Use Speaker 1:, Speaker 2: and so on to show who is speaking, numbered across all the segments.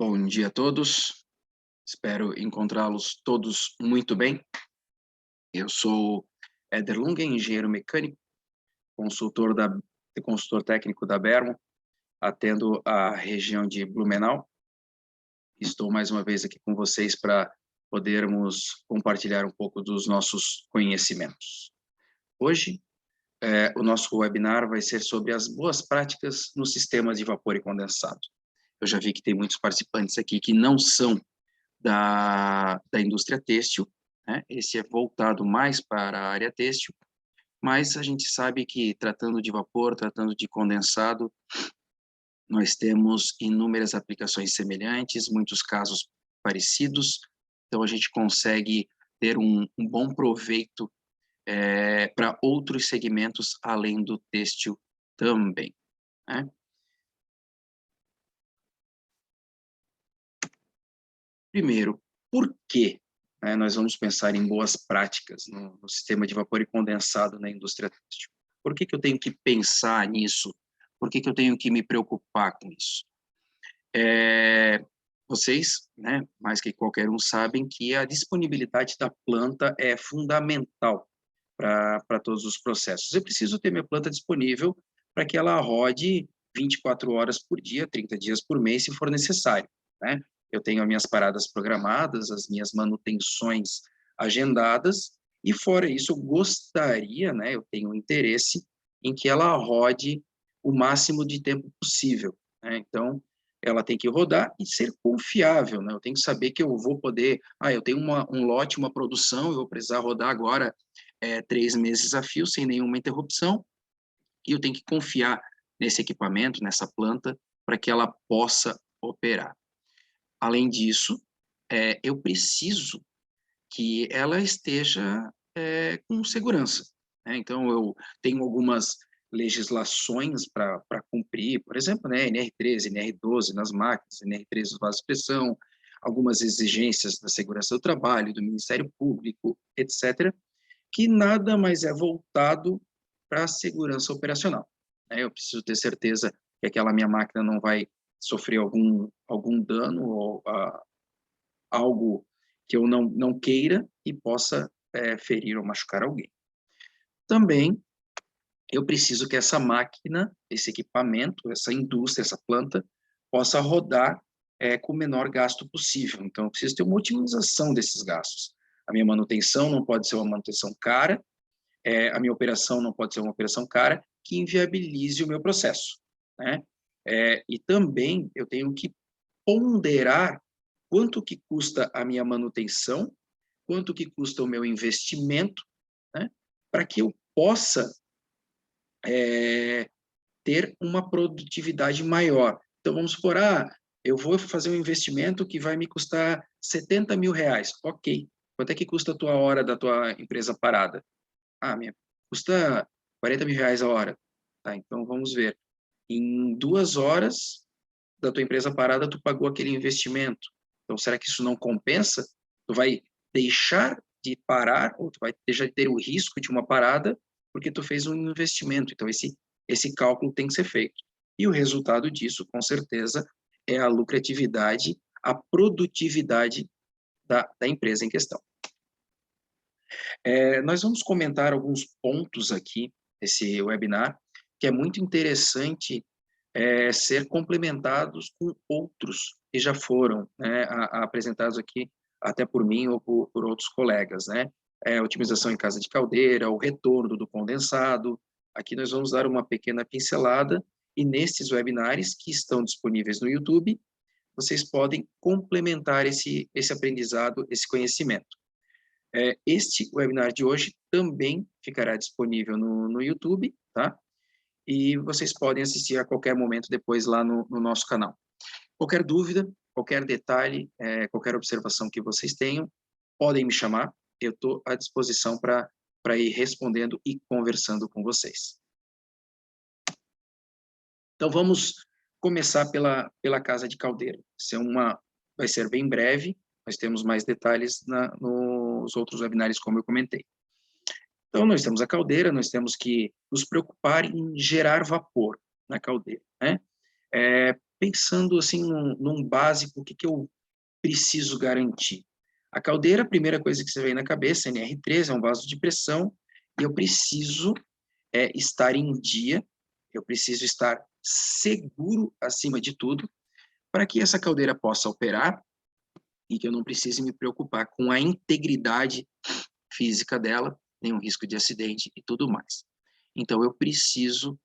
Speaker 1: Bom dia a todos, espero encontrá-los todos muito bem. Eu sou Éder Lunga, engenheiro mecânico, consultor técnico da Bermo, atendo a região de Blumenau. Estou mais uma vez aqui com vocês para podermos compartilhar um pouco dos nossos conhecimentos. Hoje, o nosso webinar vai ser sobre as boas práticas nos sistemas de vapor e condensado. Eu já vi que tem muitos participantes aqui que não são da indústria têxtil, né? Esse é voltado mais para a área têxtil, mas a gente sabe que tratando de vapor, tratando de condensado, nós temos inúmeras aplicações semelhantes, muitos casos parecidos, então a gente consegue ter um bom proveito para outros segmentos além do têxtil também, né? Primeiro, por que nós vamos pensar em boas práticas no sistema de vapor e condensado na indústria têxtil? Por que eu tenho que pensar nisso? Por que eu tenho que me preocupar com isso? Vocês, mais que qualquer um, sabem que a disponibilidade da planta é fundamental para todos os processos. Eu preciso ter minha planta disponível para que ela rode 24 horas por dia, 30 dias por mês, se for necessário, né? Eu tenho as minhas paradas programadas, as minhas manutenções agendadas, e fora isso, eu gostaria, eu tenho interesse em que ela rode o máximo de tempo possível, né? Então, ela tem que rodar e ser confiável, né? Eu tenho que saber que eu vou poder, eu tenho um lote, uma produção, eu vou precisar rodar agora 3 meses a fio, sem nenhuma interrupção, e eu tenho que confiar nesse equipamento, nessa planta, para que ela possa operar. Além disso, eu preciso que ela esteja com segurança, né? Então, eu tenho algumas legislações para cumprir, por exemplo, NR13, NR12 nas máquinas, NR13 nos vasos de pressão, algumas exigências da segurança do trabalho, do Ministério Público, etc., que nada mais é voltado para a segurança operacional, né? Eu preciso ter certeza que aquela minha máquina não vai sofrer algum dano ou algo que eu não queira e possa ferir ou machucar alguém. Também, eu preciso que essa máquina, esse equipamento, essa indústria, essa planta, possa rodar com o menor gasto possível. Então, eu preciso ter uma otimização desses gastos. A minha manutenção não pode ser uma manutenção cara, a minha operação não pode ser uma operação cara que inviabilize o meu processo, né? E também eu tenho que ponderar quanto que custa a minha manutenção, quanto que custa o meu investimento, né? Para que eu possa ter uma produtividade maior. Então, vamos supor, eu vou fazer um investimento que vai me custar 70 mil reais. Ok. Quanto é que custa a tua hora da tua empresa parada? Custa 40 mil reais a hora. Tá, então, vamos ver. Em 2 horas da tua empresa parada, tu pagou aquele investimento. Então, será que isso não compensa? Tu vai deixar de parar, ou tu vai deixar de ter o risco de uma parada, porque tu fez um investimento. Então, esse cálculo tem que ser feito. E o resultado disso, com certeza, é a lucratividade, a produtividade da empresa em questão. Nós vamos comentar alguns pontos aqui nesse webinar, que é muito interessante ser complementados com outros que já foram apresentados aqui, até por mim ou por outros colegas, né? Otimização em casa de caldeira, o retorno do condensado. Aqui nós vamos dar uma pequena pincelada, e nesses webinars que estão disponíveis no YouTube, vocês podem complementar esse aprendizado, esse conhecimento. Este webinar de hoje também ficará disponível no YouTube, tá? E vocês podem assistir a qualquer momento depois lá no nosso canal. Qualquer dúvida, qualquer detalhe, qualquer observação que vocês tenham, podem me chamar, eu estou à disposição para ir respondendo e conversando com vocês. Então, vamos começar pela casa de caldeira. Vai ser bem breve, nós temos mais detalhes nos outros webinars, como eu comentei. Então, nós temos a caldeira, nós temos que nos preocupar em gerar vapor na caldeira, né? pensando assim num básico, o que eu preciso garantir? A caldeira, a primeira coisa que você vem na cabeça, NR3, é um vaso de pressão, e eu preciso estar em dia, eu preciso estar seguro acima de tudo, para que essa caldeira possa operar e que eu não precise me preocupar com a integridade física dela, nenhum risco de acidente e tudo mais. Então, eu preciso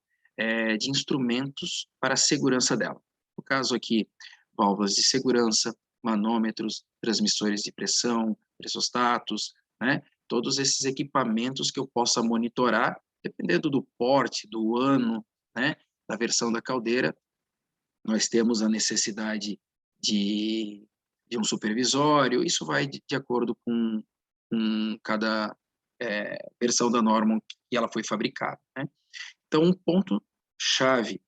Speaker 1: de instrumentos para a segurança dela. No caso aqui, válvulas de segurança, manômetros, transmissores de pressão, pressostatos, né? Todos esses equipamentos que eu possa monitorar, dependendo do porte, do ano, né? Da versão da caldeira, nós temos a necessidade de, de um supervisório, isso vai de acordo com cada versão da norma que ela foi fabricada, né? Então, um ponto-chave,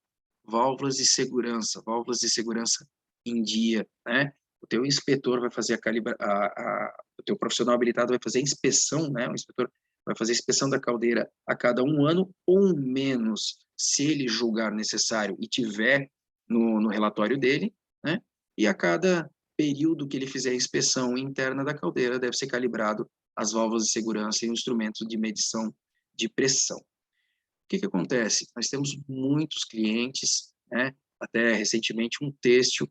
Speaker 1: válvulas de segurança em dia, né? O teu inspetor vai fazer o teu profissional habilitado vai fazer a inspeção, né? O inspetor vai fazer a inspeção da caldeira a cada um ano ou menos, se ele julgar necessário e tiver no relatório dele, né? E a cada período que ele fizer a inspeção interna da caldeira, deve ser calibrado as válvulas de segurança e o instrumento de medição de pressão. O que acontece? Nós temos muitos clientes, né? Até recentemente um têxtil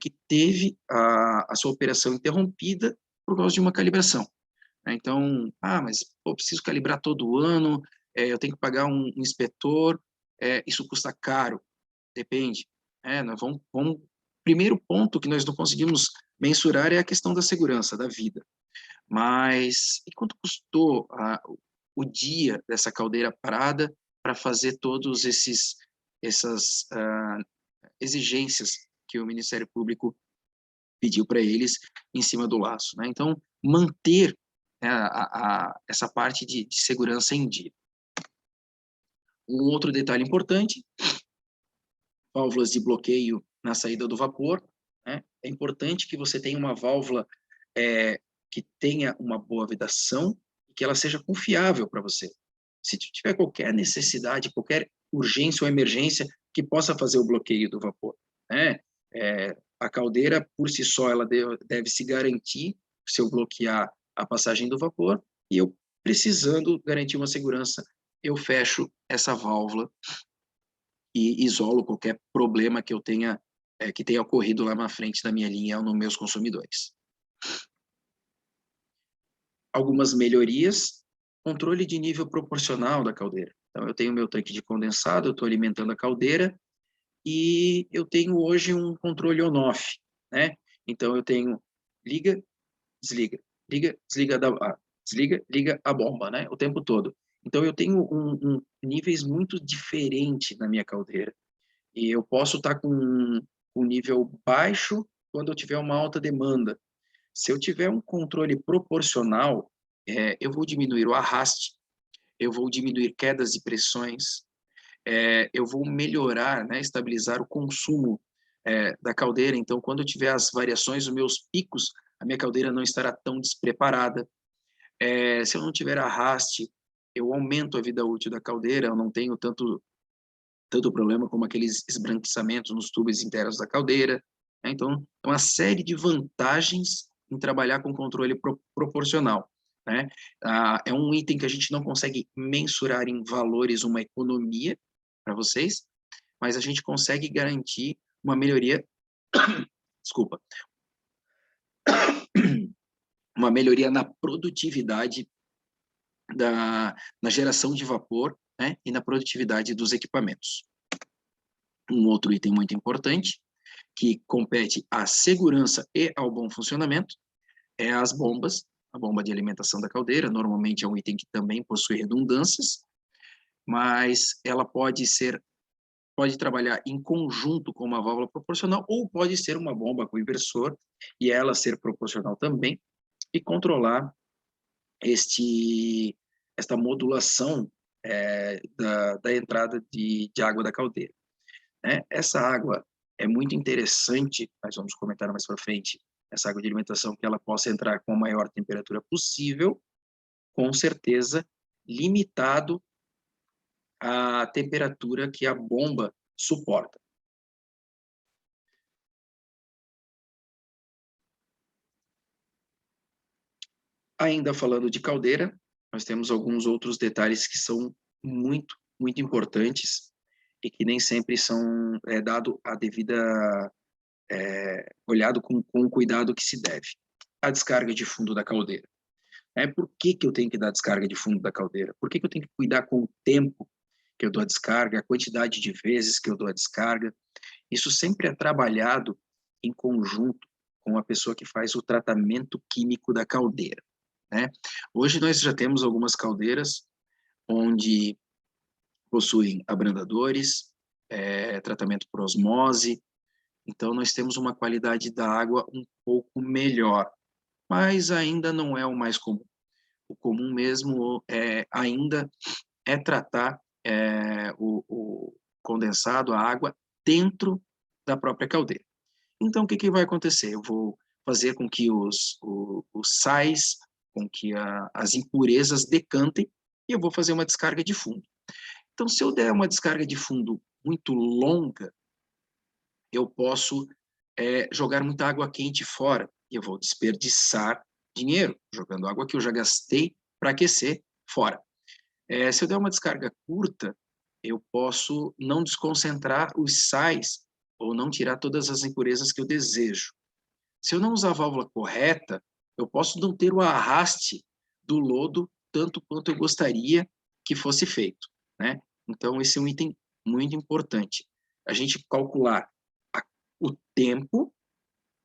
Speaker 1: que teve a sua operação interrompida por causa de uma calibração, né? Então, mas pô, preciso calibrar todo ano, eu tenho que pagar um inspetor, isso custa caro, depende. Nós vamos, primeiro ponto que nós não conseguimos mensurar é a questão da segurança, da vida. Mas e quanto custou o dia dessa caldeira parada para fazer todos essas exigências que o Ministério Público pediu para eles em cima do laço, né? Então, manter essa parte de segurança em dia. Um outro detalhe importante, válvulas de bloqueio na saída do vapor, né? É importante que você tenha uma válvula que tenha uma boa vedação e que ela seja confiável para você. Se tiver qualquer necessidade, qualquer urgência ou emergência que possa fazer o bloqueio do vapor, né? A caldeira, por si só, ela deve se garantir se eu bloquear a passagem do vapor, e eu, precisando garantir uma segurança, eu fecho essa válvula e isolo qualquer problema que eu tenha, que tenha ocorrido lá na frente da minha linha ou nos meus consumidores. Algumas melhorias, controle de nível proporcional da caldeira. Então, eu tenho meu tanque de condensado, eu estou alimentando a caldeira, e eu tenho hoje um controle on-off, né? Então, eu tenho liga, desliga, liga, desliga, desliga, liga a bomba, né? O tempo todo. Então, eu tenho níveis muito diferentes na minha caldeira. E eu posso estar com um nível baixo quando eu tiver uma alta demanda. Se eu tiver um controle proporcional, eu vou diminuir o arraste, eu vou diminuir quedas de pressões, eu vou melhorar, né, estabilizar o consumo da caldeira. Então, quando eu tiver as variações, os meus picos, a minha caldeira não estará tão despreparada. Se eu não tiver arraste, eu aumento a vida útil da caldeira, eu não tenho tanto problema como aqueles esbranquiçamentos nos tubos internos da caldeira, né? Então, é uma série de vantagens em trabalhar com controle proporcional, né? É um item que a gente não consegue mensurar em valores uma economia para vocês, mas a gente consegue garantir uma melhoria, desculpa, uma melhoria na produtividade na geração de vapor, né, e na produtividade dos equipamentos. Um outro item muito importante, que compete à segurança e ao bom funcionamento, é as bombas. A bomba de alimentação da caldeira, normalmente é um item que também possui redundâncias, mas ela pode trabalhar em conjunto com uma válvula proporcional, ou pode ser uma bomba com inversor, e ela ser proporcional também, e controlar esta modulação da entrada de água da caldeira, né? Essa água é muito interessante, nós vamos comentar mais para frente, essa água de alimentação, que ela possa entrar com a maior temperatura possível, com certeza, limitado à temperatura que a bomba suporta. Ainda falando de caldeira, nós temos alguns outros detalhes que são muito, muito importantes e que nem sempre são dado a devida olhado com o cuidado que se deve. A descarga de fundo da caldeira. Por que eu tenho que dar descarga de fundo da caldeira? Por que eu tenho que cuidar com o tempo que eu dou a descarga, a quantidade de vezes que eu dou a descarga? Isso sempre é trabalhado em conjunto com a pessoa que faz o tratamento químico da caldeira, né? Hoje nós já temos algumas caldeiras onde possuem abrandadores, tratamento por osmose, então nós temos uma qualidade da água um pouco melhor, mas ainda não é o mais comum. O comum mesmo ainda é tratar o condensado, a água, dentro da própria caldeira. Então, o que vai acontecer? Eu vou fazer com que os sais, com que as impurezas decantem, e eu vou fazer uma descarga de fundo. Então, se eu der uma descarga de fundo muito longa, eu posso jogar muita água quente fora, e eu vou desperdiçar dinheiro, jogando água que eu já gastei para aquecer fora. Se eu der uma descarga curta, eu posso não desconcentrar os sais ou não tirar todas as impurezas que eu desejo. Se eu não usar a válvula correta, eu posso não ter o arraste do lodo tanto quanto eu gostaria que fosse feito, né? Então, esse é um item muito importante. A gente calcular o tempo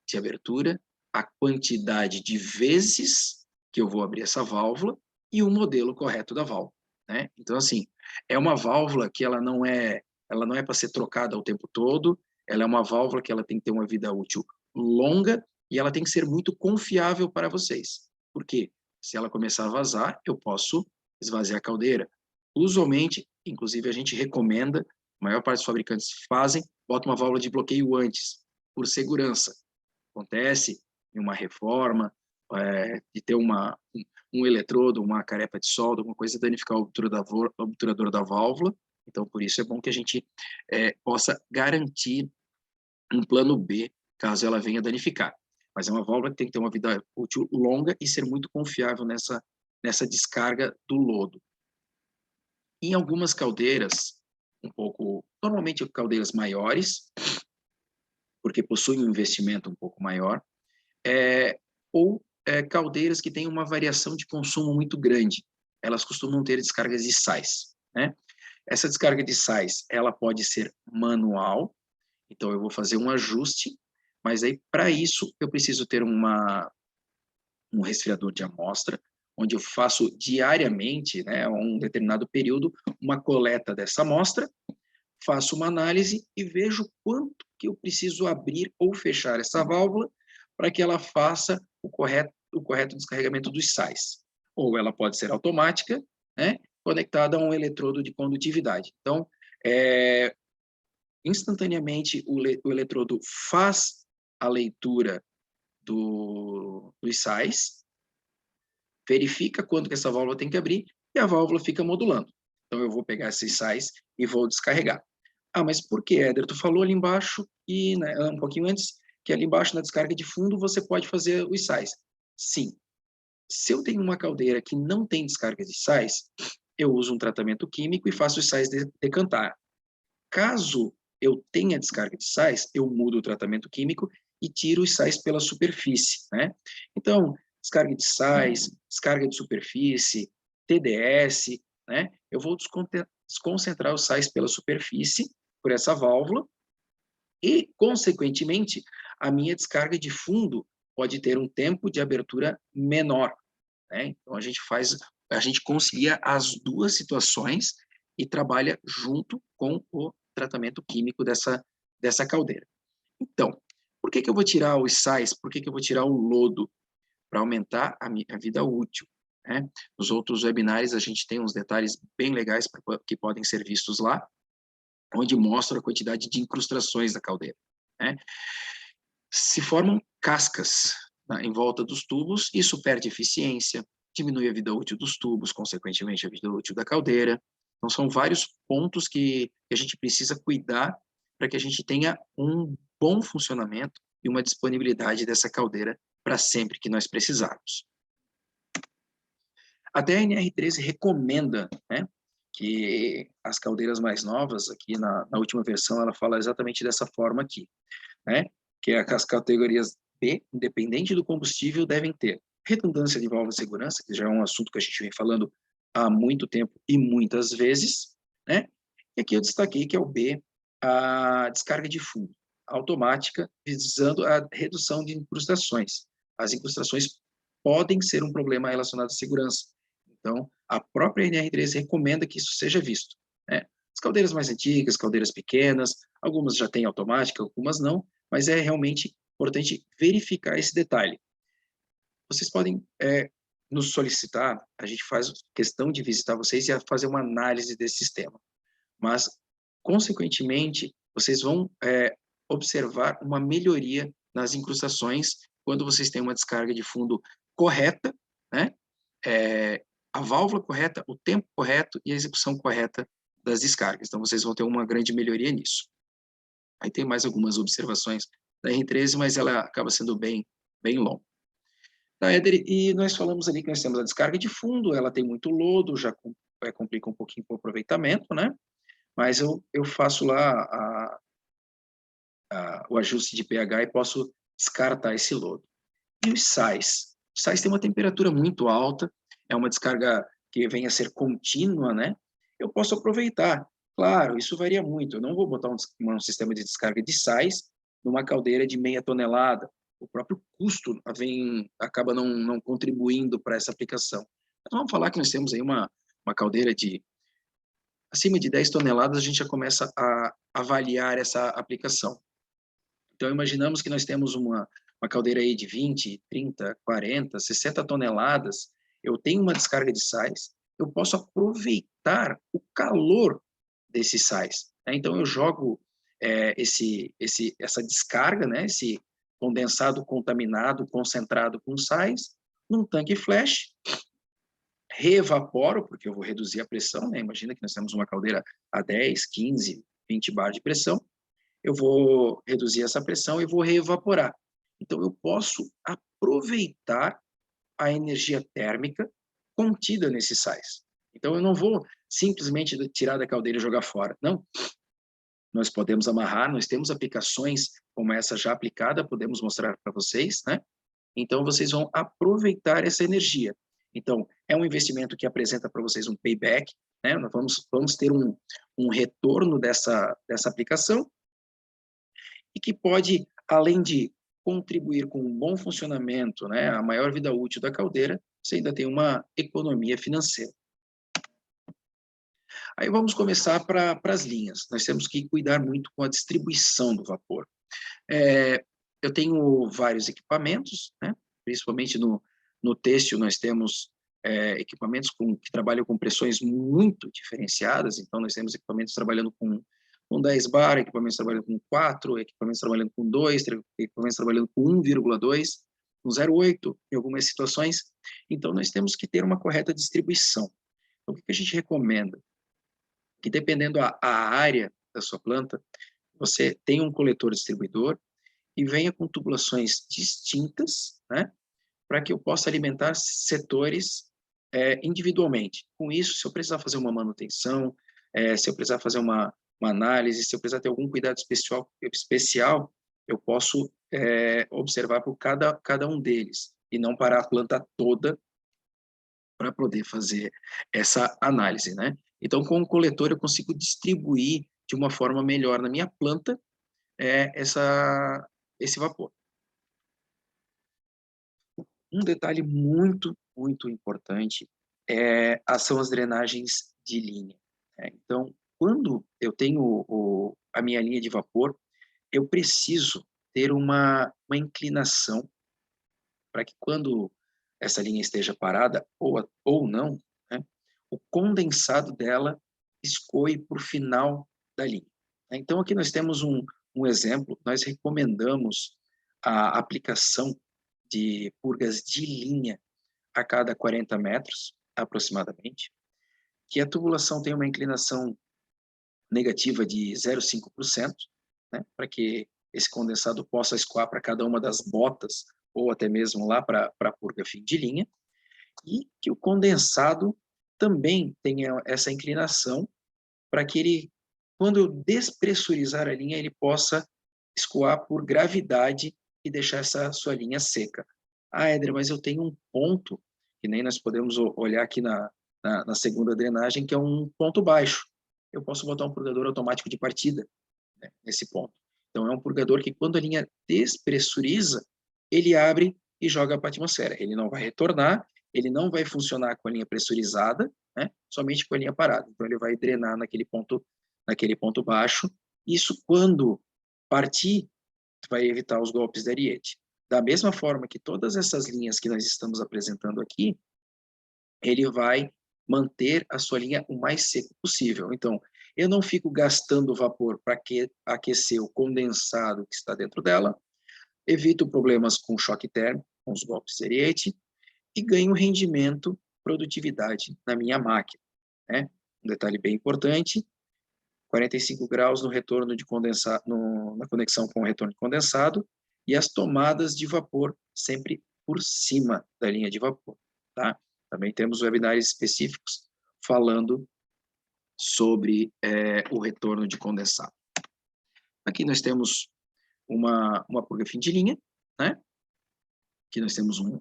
Speaker 1: de abertura, a quantidade de vezes que eu vou abrir essa válvula e o modelo correto da válvula, né? Então, assim, é uma válvula que ela não é para ser trocada o tempo todo, ela é uma válvula que ela tem que ter uma vida útil longa e ela tem que ser muito confiável para vocês. Por quê? Se ela começar a vazar, eu posso esvaziar a caldeira. Usualmente, inclusive a gente recomenda, a maior parte dos fabricantes fazem, bota uma válvula de bloqueio antes, por segurança. Acontece em uma reforma, de ter um eletrodo, uma carepa de solda, alguma coisa, danificar o obturador da válvula. Então, por isso é bom que a gente possa garantir um plano B, caso ela venha danificar. Mas é uma válvula que tem que ter uma vida útil longa e ser muito confiável nessa descarga do lodo. Em algumas caldeiras, normalmente caldeiras maiores, porque possuem um investimento um pouco maior, ou caldeiras que têm uma variação de consumo muito grande. Elas costumam ter descargas de sais, né? Essa descarga de sais, ela pode ser manual, então eu vou fazer um ajuste, mas aí para isso eu preciso ter um resfriador de amostra, onde eu faço diariamente, né, um determinado período, uma coleta dessa amostra, faço uma análise e vejo quanto que eu preciso abrir ou fechar essa válvula para que ela faça o correto descarregamento dos sais. Ou ela pode ser automática, né, conectada a um eletrodo de condutividade. Então, instantaneamente, o eletrodo faz a leitura dos sais, verifica quando que essa válvula tem que abrir e a válvula fica modulando. Então, eu vou pegar esses sais e vou descarregar. Ah, mas por que, Éder? Tu falou ali embaixo, e né, um pouquinho antes, que ali embaixo na descarga de fundo você pode fazer os sais. Sim. Se eu tenho uma caldeira que não tem descarga de sais, eu uso um tratamento químico e faço os sais decantar. Caso eu tenha descarga de sais, eu mudo o tratamento químico e tiro os sais pela superfície, né? Então, descarga de sais, descarga de superfície, TDS, né? Eu vou desconcentrar os sais pela superfície, por essa válvula, e, consequentemente, a minha descarga de fundo pode ter um tempo de abertura menor, né? Então, a gente concilia as duas situações e trabalha junto com o tratamento químico dessa caldeira. Então, por que eu vou tirar os sais? Por que eu vou tirar o lodo? Para aumentar a vida útil, né? Nos outros webinários, a gente tem uns detalhes bem legais que podem ser vistos lá, onde mostra a quantidade de incrustações da caldeira, né? Se formam cascas, né, em volta dos tubos, isso perde eficiência, diminui a vida útil dos tubos, consequentemente a vida útil da caldeira. Então, são vários pontos que a gente precisa cuidar para que a gente tenha um bom funcionamento e uma disponibilidade dessa caldeira para sempre que nós precisarmos. Até a NR13 recomenda, né, que as caldeiras mais novas, aqui na última versão, ela fala exatamente dessa forma aqui, né, que as categorias B, independente do combustível, devem ter redundância de válvula de segurança, que já é um assunto que a gente vem falando há muito tempo e muitas vezes, né, e aqui eu destaquei que é o B, a descarga de fundo automática, visando a redução de incrustações. As incrustações podem ser um problema relacionado à segurança. Então, a própria NR13 recomenda que isso seja visto, né? As caldeiras mais antigas, caldeiras pequenas, algumas já têm automática, algumas não, mas é realmente importante verificar esse detalhe. Vocês podem nos solicitar, a gente faz questão de visitar vocês e fazer uma análise desse sistema. Mas, consequentemente, vocês vão observar uma melhoria nas incrustações quando vocês têm uma descarga de fundo correta, né? A válvula correta, o tempo correto e a execução correta das descargas. Então, vocês vão ter uma grande melhoria nisso. Aí tem mais algumas observações da R13, mas ela acaba sendo bem longa. Tá, Éder, e nós falamos ali que nós temos a descarga de fundo, ela tem muito lodo, já complica um pouquinho com o aproveitamento, né? Mas eu faço lá o ajuste de pH e posso descartar esse lodo. E os sais? Os sais têm uma temperatura muito alta, é uma descarga que vem a ser contínua, né? Eu posso aproveitar. Claro, isso varia muito. Eu não vou botar um sistema de descarga de sais numa caldeira de meia tonelada. O próprio custo acaba não contribuindo para essa aplicação. Então, vamos falar que nós temos aí uma caldeira de acima de 10 toneladas, a gente já começa a avaliar essa aplicação. Então, imaginamos que nós temos uma caldeira aí de 20, 30, 40, 60 toneladas, eu tenho uma descarga de sais, eu posso aproveitar o calor desses sais, né? Então, eu jogo essa descarga, né, esse condensado contaminado, concentrado com sais, num tanque flash, reevaporo, porque eu vou reduzir a pressão, né? Imagina que nós temos uma caldeira a 10, 15, 20 bar de pressão, eu vou reduzir essa pressão e vou reevaporar. Então, eu posso aproveitar a energia térmica contida nesses sais. Então, eu não vou simplesmente tirar da caldeira e jogar fora. Não. Nós podemos amarrar, nós temos aplicações como essa já aplicada, podemos mostrar para vocês, né? Então, vocês vão aproveitar essa energia. Então, é um investimento que apresenta para vocês um payback, né? Nós vamos ter um retorno dessa aplicação, e que pode, além de contribuir com um bom funcionamento, né, a maior vida útil da caldeira, você ainda tem uma economia financeira. Aí vamos começar para as linhas. Nós temos que cuidar muito com a distribuição do vapor. Eu tenho vários equipamentos, né, principalmente no têxtil nós temos equipamentos que trabalham com pressões muito diferenciadas, então nós temos equipamentos trabalhando com 10 bar, equipamentos trabalhando com 4, equipamentos trabalhando com 2, equipamentos trabalhando com 1,2, com 0,8 em algumas situações. Então, nós temos que ter uma correta distribuição. Então, o que a gente recomenda? Que dependendo a área da sua planta, você tenha um coletor distribuidor e venha com tubulações distintas, né, para que eu possa alimentar setores individualmente. Com isso, se eu precisar fazer uma manutenção, se eu precisar fazer uma análise, se eu precisar ter algum cuidado especial, eu posso observar por cada um deles, e não parar a planta toda para poder fazer essa análise, né? Então, com o coletor, eu consigo distribuir de uma forma melhor na minha planta esse vapor. Um detalhe muito, muito importante são as drenagens de linha, né? Então, quando eu tenho a minha linha de vapor, eu preciso ter uma inclinação para que quando essa linha esteja parada ou não, né, o condensado dela escoe para o final da linha. Então, aqui nós temos um exemplo, nós recomendamos a aplicação de purgas de linha a cada 40 metros, aproximadamente, que a tubulação tem uma inclinação negativa de 0,5%, né, para que esse condensado possa escoar para cada uma das botas, ou até mesmo lá para a purga fim de linha. e que o condensado também tenha essa inclinação para que ele, quando eu despressurizar a linha, ele possa escoar por gravidade e deixar essa sua linha seca. Ah, Éder, mas eu tenho um ponto, que nem nós podemos olhar aqui na segunda drenagem, que é um ponto baixo. Eu posso botar um purgador automático de partida, né, nesse ponto. Então, é um purgador que, quando a linha despressuriza, ele abre e joga para a atmosfera. Ele não vai retornar, ele não vai funcionar com a linha pressurizada, né, somente com a linha parada. Então, ele vai drenar naquele ponto baixo. Isso, quando partir, vai evitar os golpes da ariete. Da mesma forma que todas essas linhas que nós estamos apresentando aqui, ele vai manter a sua linha o mais seco possível. Então, eu não fico gastando vapor para aquecer o condensado que está dentro dela, evito problemas com choque térmico, com os golpes de ariete, e ganho rendimento, produtividade na minha máquina, né? Um detalhe bem importante: 45 graus no retorno de condensado, na conexão com o retorno de condensado, e as tomadas de vapor sempre por cima da linha de vapor, tá? Também temos webinars específicos falando sobre o retorno de condensado. Aqui nós temos uma purga fim de linha, né? Aqui nós temos um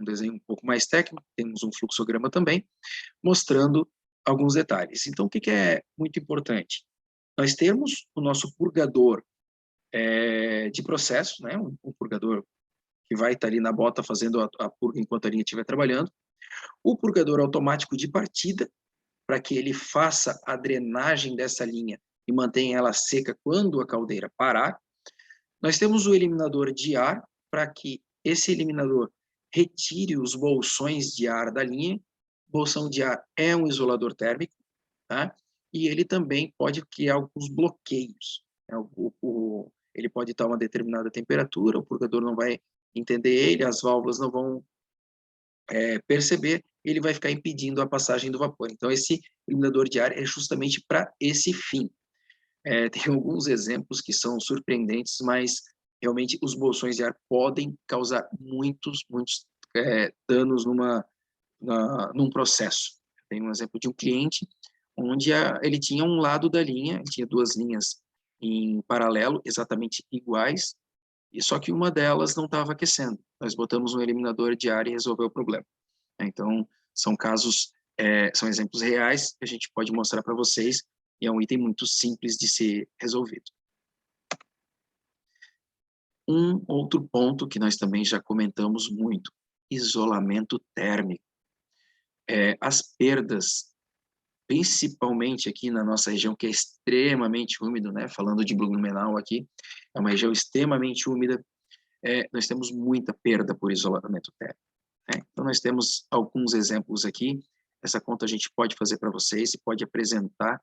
Speaker 1: desenho um pouco mais técnico, temos um fluxograma também, mostrando alguns detalhes. Então, o que é muito importante? Nós temos o nosso purgador de processo, né? Um purgador que vai estar ali na bota fazendo a purga enquanto a linha estiver trabalhando. O purgador automático de partida, para que ele faça a drenagem dessa linha e mantenha ela seca quando a caldeira parar. Nós temos o eliminador de ar, para que esse eliminador retire os bolsões de ar da linha. Bolsão de ar é um isolador térmico, tá? E ele também pode criar alguns bloqueios. Né? Ele pode estar a uma determinada temperatura, o purgador não vai entender ele, as válvulas não vão perceber, ele vai ficar impedindo a passagem do vapor. Então, esse eliminador de ar é justamente para esse fim. Tem alguns exemplos que são surpreendentes, mas realmente os bolsões de ar podem causar muitos danos num processo. Tem um exemplo de um cliente onde ele tinha um lado da linha, ele tinha duas linhas em paralelo, exatamente iguais, e só que uma delas não estava aquecendo. Nós botamos um eliminador de ar e resolveu o problema. Então, são casos, são exemplos reais que a gente pode mostrar para vocês, e é um item muito simples de ser resolvido. Um outro ponto que nós também já comentamos muito: isolamento térmico. As perdas, principalmente aqui na nossa região, que é extremamente úmido, né? Falando de Blumenau aqui, é uma região extremamente úmida, nós temos muita perda por isolamento térmico. Né? Então, nós temos alguns exemplos aqui. Essa conta a gente pode fazer para vocês e pode apresentar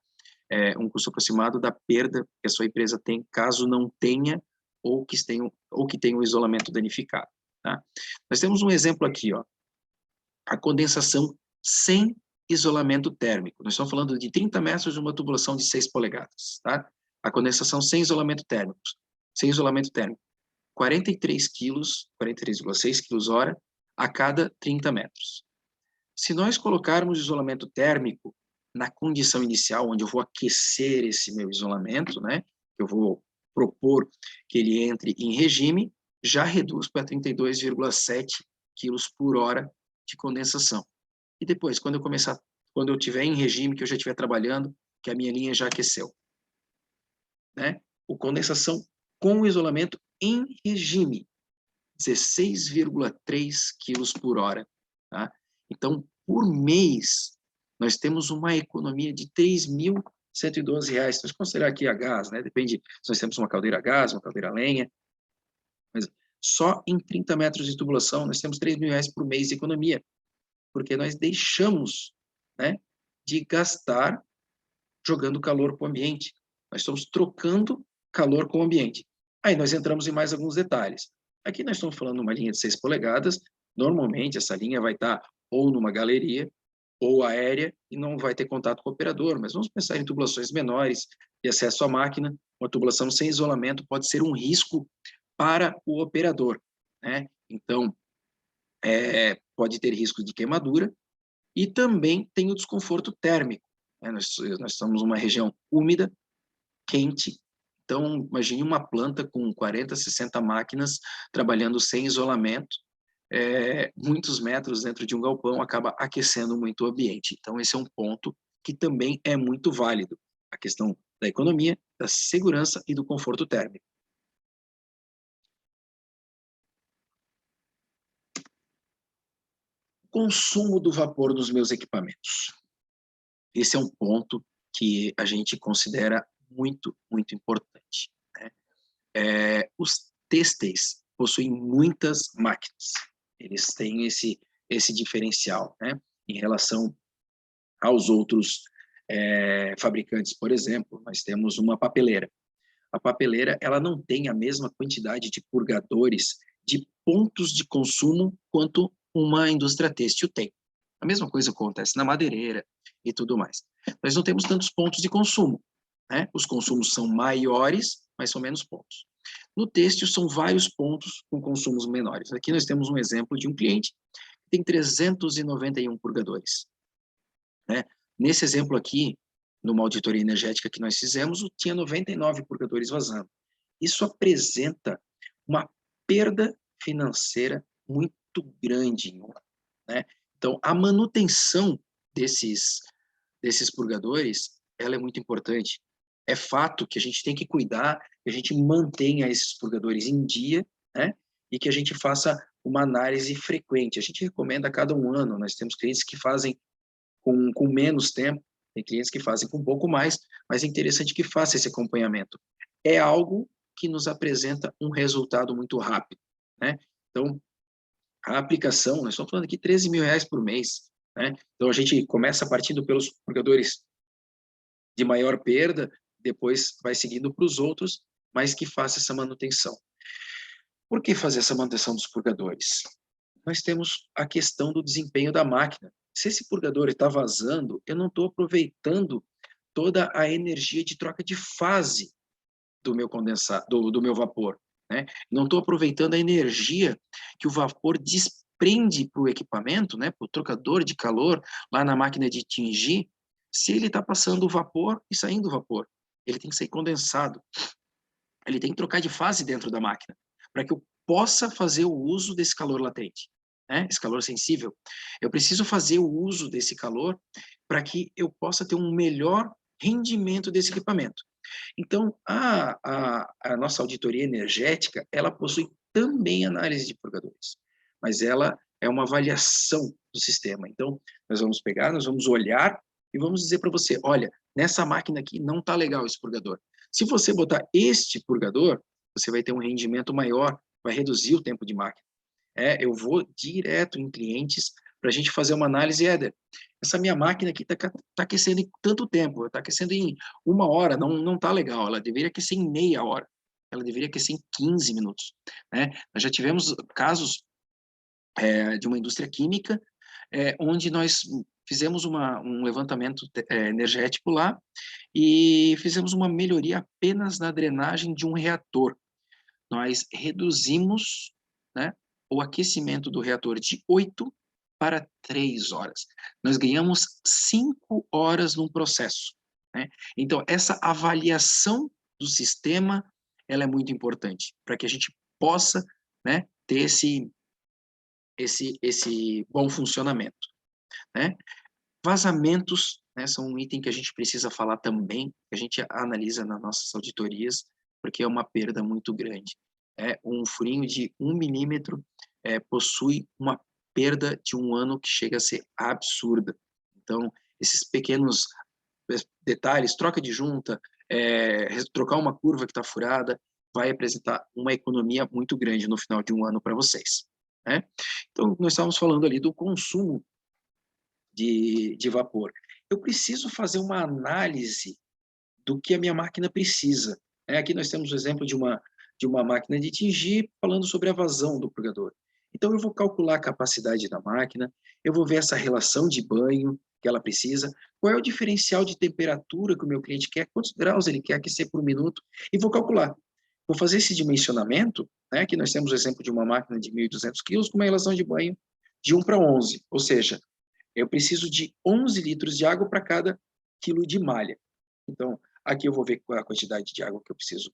Speaker 1: um custo aproximado da perda que a sua empresa tem, caso não tenha ou que tenha o isolamento danificado. Tá? Nós temos um exemplo aqui, ó, a condensação sem isolamento térmico. Nós estamos falando de 30 metros de uma tubulação de 6 polegadas. Tá? A condensação sem isolamento térmico. 43 quilos, 43,6 quilos hora a cada 30 metros. Se nós colocarmos isolamento térmico na condição inicial, onde eu vou aquecer esse meu isolamento, né, eu vou propor que ele entre em regime, já reduz para 32,7 quilos por hora de condensação. E depois, quando eu estiver em regime, que eu já estiver trabalhando, que a minha linha já aqueceu, né? O condensação com isolamento em regime, 16,3 quilos por hora. Tá? Então, por mês, nós temos uma economia de R$3.112. Se nós considerar aqui a gás, né? Depende se nós temos uma caldeira a gás, uma caldeira a lenha, mas só em 30 metros de tubulação nós temos R$3.000 por mês de economia, porque nós deixamos, né, de gastar jogando calor para o ambiente. Nós estamos trocando calor com o ambiente. Aí nós entramos em mais alguns detalhes. Aqui nós estamos falando de uma linha de 6 polegadas, normalmente essa linha vai estar ou numa galeria, ou aérea, e não vai ter contato com o operador, mas vamos pensar em tubulações menores, de acesso à máquina. Uma tubulação sem isolamento pode ser um risco para o operador, né? Então, pode ter risco de queimadura, e também tem o desconforto térmico, né? Nós estamos numa região úmida, quente, então imagine uma planta com 40, 60 máquinas trabalhando sem isolamento, muitos metros dentro de um galpão, acaba aquecendo muito o ambiente. Então esse é um ponto que também é muito válido, a questão da economia, da segurança e do conforto térmico. Consumo do vapor nos meus equipamentos. Esse é um ponto que a gente considera muito, muito importante, né? Os têxteis possuem muitas máquinas. Eles têm esse diferencial, né? Em relação aos outros fabricantes, por exemplo, nós temos uma papeleira. A papeleira, ela não tem a mesma quantidade de purgadores de pontos de consumo quanto uma indústria têxtil tem. A mesma coisa acontece na madeireira e tudo mais. Nós não temos tantos pontos de consumo, né? Os consumos são maiores, mas são menos pontos. No têxtil, são vários pontos com consumos menores. Aqui nós temos um exemplo de um cliente que tem 391 purgadores, né? Nesse exemplo aqui, numa auditoria energética que nós fizemos, tinha 99 purgadores vazando. Isso apresenta uma perda financeira muito grande, né? Então, a manutenção desses purgadores, ela é muito importante. É fato que a gente tem que cuidar, que a gente mantenha esses purgadores em dia, né? E que a gente faça uma análise frequente. A gente recomenda a cada um ano. Nós temos clientes que fazem com menos tempo, tem clientes que fazem com um pouco mais, mas é interessante que faça esse acompanhamento. É algo que nos apresenta um resultado muito rápido, né? Então, a aplicação, nós estamos falando aqui R$13.000 por mês, né? Então, a gente começa partindo pelos purgadores de maior perda, depois vai seguindo para os outros, mas que faça essa manutenção. Por que fazer essa manutenção dos purgadores? Nós temos a questão do desempenho da máquina. Se esse purgador está vazando, eu não estou aproveitando toda a energia de troca de fase do meu condensado, do meu vapor, né? Não estou aproveitando a energia que o vapor desprende para o equipamento, né? Para o trocador de calor lá na máquina de tingir, se ele está passando o vapor e saindo o vapor. Ele tem que sair condensado. Ele tem que trocar de fase dentro da máquina, para que eu possa fazer o uso desse calor latente, né? Esse calor sensível. Eu preciso fazer o uso desse calor para que eu possa ter um melhor rendimento desse equipamento. Então, a nossa auditoria energética, ela possui também análise de purgadores, mas ela é uma avaliação do sistema. Então, nós vamos olhar e vamos dizer para você, olha, nessa máquina aqui não está legal esse purgador. Se você botar este purgador, você vai ter um rendimento maior, vai reduzir o tempo de máquina. Eu vou direto em clientes para a gente fazer uma análise, Éder, essa minha máquina aqui está aquecendo em tanto tempo, está aquecendo em 1 hora, não está legal, ela deveria aquecer em meia hora, ela deveria aquecer em 15 minutos. Né? Nós já tivemos casos de uma indústria química, onde nós fizemos um levantamento energético lá e fizemos uma melhoria apenas na drenagem de um reator. Nós reduzimos, né, o aquecimento do reator de 8 para 3 horas. Nós ganhamos 5 horas no processo, né? Então, essa avaliação do sistema, ela é muito importante, para que a gente possa, né, ter esse bom funcionamento, né? Vazamentos, né, são um item que a gente precisa falar também, que a gente analisa nas nossas auditorias, porque é uma perda muito grande. Um furinho de 1 milímetro possui uma perda de um ano que chega a ser absurda. Então, esses pequenos detalhes, troca de junta, trocar uma curva que está furada, vai apresentar uma economia muito grande no final de um ano para vocês, né? Então, nós estávamos falando ali do consumo de vapor. Eu preciso fazer uma análise do que a minha máquina precisa. Aqui nós temos o exemplo de uma máquina de tingir, falando sobre a vazão do purgador. Então, eu vou calcular a capacidade da máquina, eu vou ver essa relação de banho que ela precisa, qual é o diferencial de temperatura que o meu cliente quer, quantos graus ele quer aquecer por minuto, e vou calcular. Vou fazer esse dimensionamento, né? Aqui nós temos o exemplo de uma máquina de 1.200 quilos com uma relação de banho de 1 para 11, ou seja, eu preciso de 11 litros de água para cada quilo de malha. Então, aqui eu vou ver qual é a quantidade de água que eu preciso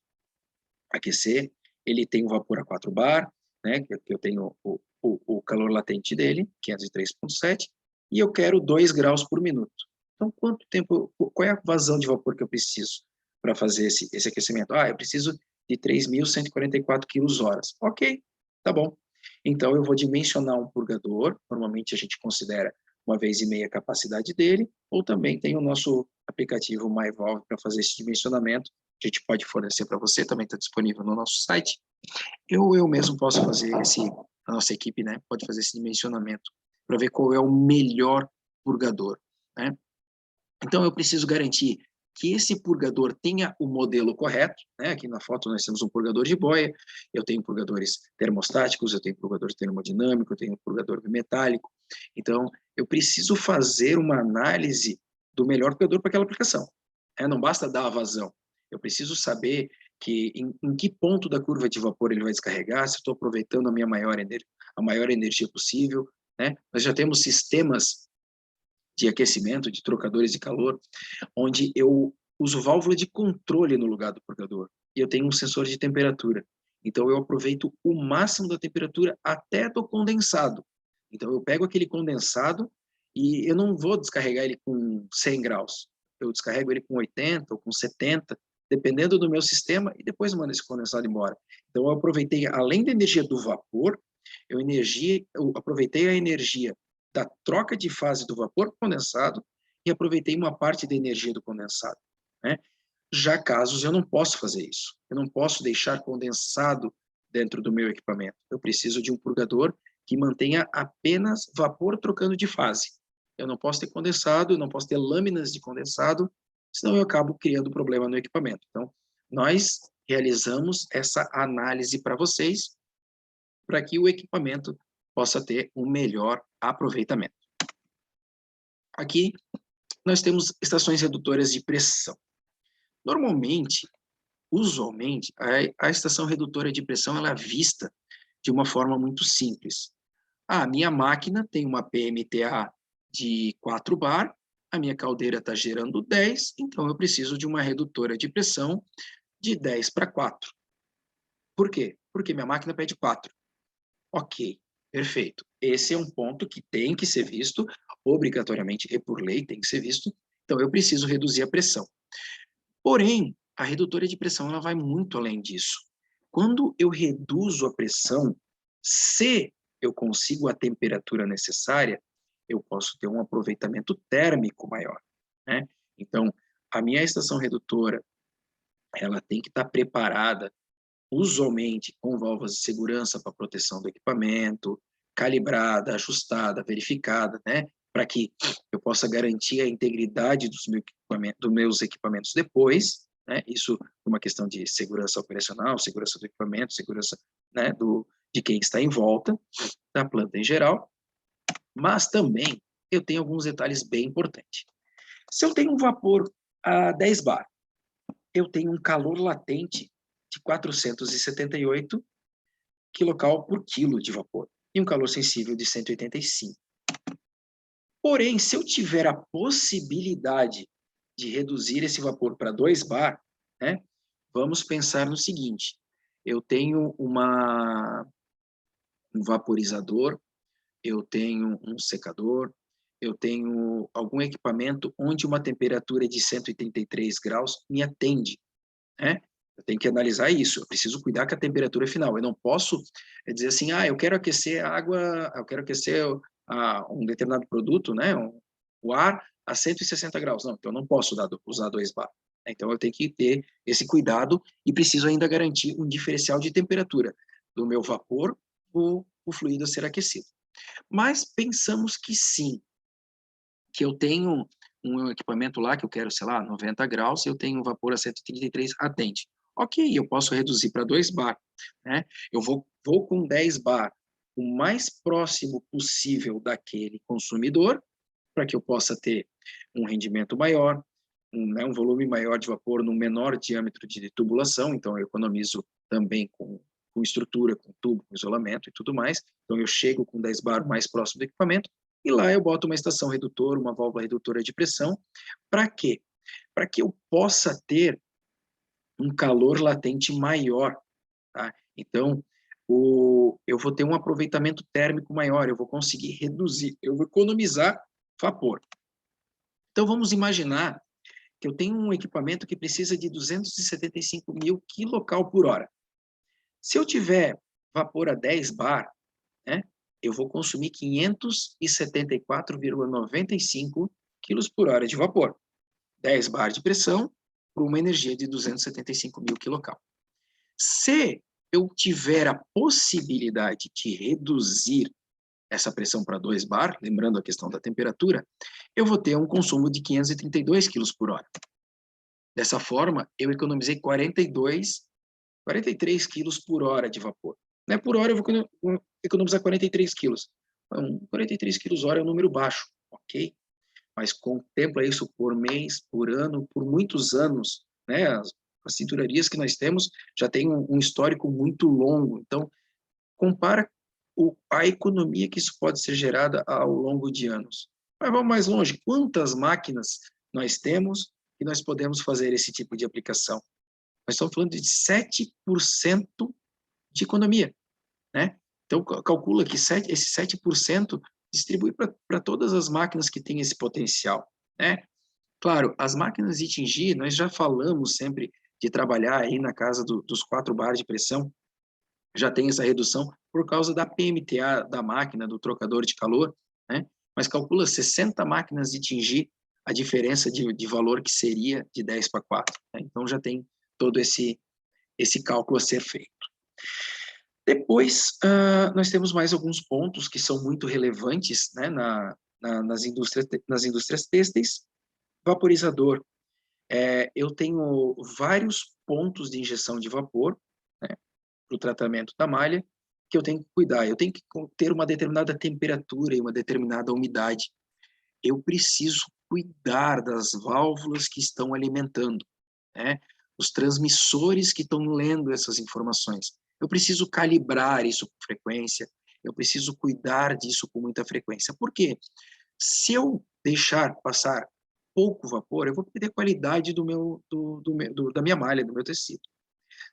Speaker 1: aquecer. Ele tem o vapor a 4 bar, né, que eu tenho o calor latente dele, 503,7, e eu quero 2 graus por minuto. Então, quanto tempo, qual é a vazão de vapor que eu preciso para fazer esse aquecimento? Eu preciso de 3.144 quilos-horas. Ok, tá bom. Então, eu vou dimensionar um purgador, normalmente a gente considera 1,5 vezes a capacidade dele, ou também tem o nosso aplicativo MyVolve para fazer esse dimensionamento. A gente pode fornecer para você, também está disponível no nosso site. Eu mesmo posso fazer a nossa equipe, né, pode fazer esse dimensionamento para ver qual é o melhor purgador, né? Então, eu preciso garantir que esse purgador tenha o modelo correto, né? Aqui na foto nós temos um purgador de boia, eu tenho purgadores termostáticos, eu tenho purgador termodinâmico, eu tenho purgador bimetálico. Então, eu preciso fazer uma análise do melhor purgador para aquela aplicação. Não basta dar a vazão, eu preciso saber que em que ponto da curva de vapor ele vai descarregar, se estou aproveitando a maior energia possível, né? Nós já temos sistemas de aquecimento, de trocadores de calor, onde eu uso válvula de controle no lugar do purgador, e eu tenho um sensor de temperatura. Então, eu aproveito o máximo da temperatura até do condensado. Então, eu pego aquele condensado e eu não vou descarregar ele com 100 graus. Eu descarrego ele com 80 ou com 70, dependendo do meu sistema, e depois mando esse condensado embora. Então, eu aproveitei, além da energia do vapor, eu aproveitei a energia da troca de fase do vapor condensado e aproveitei uma parte da energia do condensado, né? Já casos eu não posso fazer isso, eu não posso deixar condensado dentro do meu equipamento, eu preciso de um purgador que mantenha apenas vapor trocando de fase. Eu não posso ter condensado, eu não posso ter lâminas de condensado, senão eu acabo criando problema no equipamento. Então, nós realizamos essa análise para vocês, para que o equipamento possa ter um melhor aproveitamento. Aqui, nós temos estações redutoras de pressão. Normalmente, usualmente, a estação redutora de pressão ela é vista de uma forma muito simples. A minha máquina tem uma PMTA de 4 bar, a minha caldeira está gerando 10, então eu preciso de uma redutora de pressão de 10 para 4. Por quê? Porque minha máquina pede 4. Ok, perfeito. Esse é um ponto que tem que ser visto, obrigatoriamente, e por lei tem que ser visto. Então, eu preciso reduzir a pressão. Porém, a redutora de pressão ela vai muito além disso. Quando eu reduzo a pressão, se eu consigo a temperatura necessária, eu posso ter um aproveitamento térmico maior, né? Então, a minha estação redutora, ela tem que estar preparada usualmente com válvulas de segurança para proteção do equipamento, calibrada, ajustada, verificada, né, para que eu possa garantir a integridade dos meus equipamentos depois, né, isso por uma questão de segurança operacional, segurança do equipamento, segurança, né, de quem está em volta, da planta em geral, mas também eu tenho alguns detalhes bem importantes. Se eu tenho um vapor a 10 bar, eu tenho um calor latente de 478 kcal por quilo de vapor e um calor sensível de 185. Porém, se eu tiver a possibilidade de reduzir esse vapor para 2 bar, né, vamos pensar no seguinte, eu tenho um vaporizador, eu tenho um secador, eu tenho algum equipamento onde uma temperatura de 183 graus me atende, né? Eu tenho que analisar isso, eu preciso cuidar com a temperatura final, eu não posso dizer assim, eu quero aquecer a água, eu quero aquecer um determinado produto, né, o ar a 160 graus, não, então eu não posso usar 2 bar, então eu tenho que ter esse cuidado e preciso ainda garantir um diferencial de temperatura do meu vapor, o fluido a ser aquecido. Mas pensamos que sim, que eu tenho um equipamento lá que eu quero, sei lá, 90 graus, eu tenho um vapor a 133, atende. Ok, eu posso reduzir para 2 bar, né? Eu vou com 10 bar, o mais próximo possível daquele consumidor, para que eu possa ter um rendimento maior, né, um volume maior de vapor no menor diâmetro de tubulação, então eu economizo também com com estrutura, com tubo, com isolamento e tudo mais. Então, eu chego com 10 bar mais próximo do equipamento, e lá eu boto uma estação redutora, uma válvula redutora de pressão. Para quê? Para que eu possa ter um calor latente maior, tá? Então, eu vou ter um aproveitamento térmico maior, eu vou conseguir reduzir, eu vou economizar vapor. Então, vamos imaginar que eu tenho um equipamento que precisa de 275 mil kcal por hora. Se eu tiver vapor a 10 bar, né, eu vou consumir 574,95 quilos por hora de vapor. 10 bar de pressão por uma energia de 275 mil kcal. Se eu tiver a possibilidade de reduzir essa pressão para 2 bar, lembrando a questão da temperatura, eu vou ter um consumo de 532 quilos por hora. Dessa forma, eu economizei 43 quilos por hora de vapor. Né? Por hora eu vou economizar 43 quilos. Então, 43 quilos hora é um número baixo, ok? Mas contempla isso por mês, por ano, por muitos anos, né? As tinturarias que nós temos já tem um histórico muito longo. Então, compara a economia que isso pode ser gerada ao longo de anos. Mas vamos mais longe. Quantas máquinas nós temos que nós podemos fazer esse tipo de aplicação? Nós estamos falando de 7% de economia, né? Então, calcula que esse 7% distribui para todas as máquinas que têm esse potencial, né? Claro, as máquinas de tingir, nós já falamos sempre de trabalhar aí na casa dos 4 bar de pressão, já tem essa redução por causa da PMTA da máquina, do trocador de calor, né? Mas calcula 60 máquinas de tingir, a diferença de valor que seria de 10 para 4, né? Então, já tem todo esse cálculo a ser feito. Depois, nós temos mais alguns pontos que são muito relevantes, né, nas indústrias têxteis. Vaporizador. Eu tenho vários pontos de injeção de vapor, né, para o tratamento da malha, que eu tenho que cuidar. Eu tenho que ter uma determinada temperatura e uma determinada umidade. Eu preciso cuidar das válvulas que estão alimentando, né? Os transmissores que estão lendo essas informações. Eu preciso calibrar isso com frequência, eu preciso cuidar disso com muita frequência. Por quê? Se eu deixar passar pouco vapor, eu vou perder a qualidade da minha malha, do meu tecido.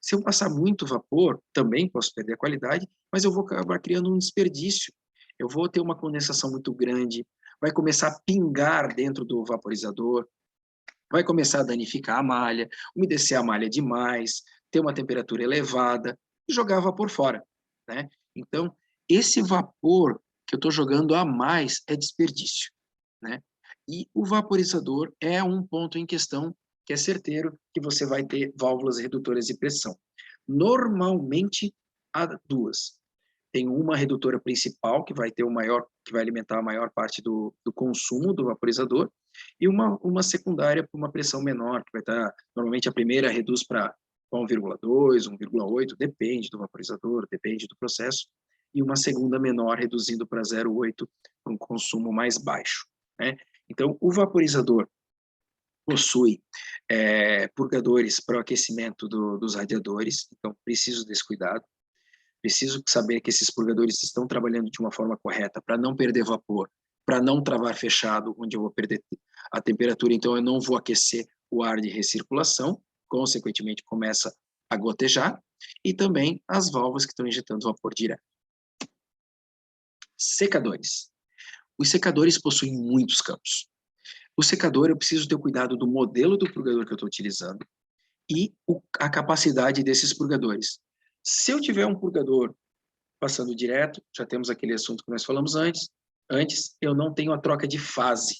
Speaker 1: Se eu passar muito vapor, também posso perder a qualidade, mas eu vou acabar criando um desperdício. Eu vou ter uma condensação muito grande, vai começar a pingar dentro do vaporizador, vai começar a danificar a malha, umedecer a malha demais, ter uma temperatura elevada e jogar vapor fora, né? Então, esse vapor que eu estou jogando a mais é desperdício, né? E o vaporizador é um ponto em questão que é certeiro que você vai ter válvulas redutoras de pressão. Normalmente, há duas. Tem uma redutora principal, que vai alimentar a maior parte do consumo do vaporizador, e uma secundária para uma pressão menor, que vai estar, normalmente a primeira reduz para 1,2, 1,8, depende do vaporizador, depende do processo, e uma segunda menor, reduzindo para 0,8, para um consumo mais baixo, né? Então, o vaporizador possui purgadores para o aquecimento dos radiadores, então preciso desse cuidado. Preciso saber que esses purgadores estão trabalhando de uma forma correta para não perder vapor, para não travar fechado, onde eu vou perder a temperatura, então eu não vou aquecer o ar de recirculação, consequentemente começa a gotejar, e também as válvulas que estão injetando vapor direto. Secadores. Os secadores possuem muitos campos. O secador, eu preciso ter cuidado do modelo do purgador que eu estou utilizando e a capacidade desses purgadores. Se eu tiver um purgador passando direto, já temos aquele assunto que nós falamos antes, eu não tenho a troca de fase,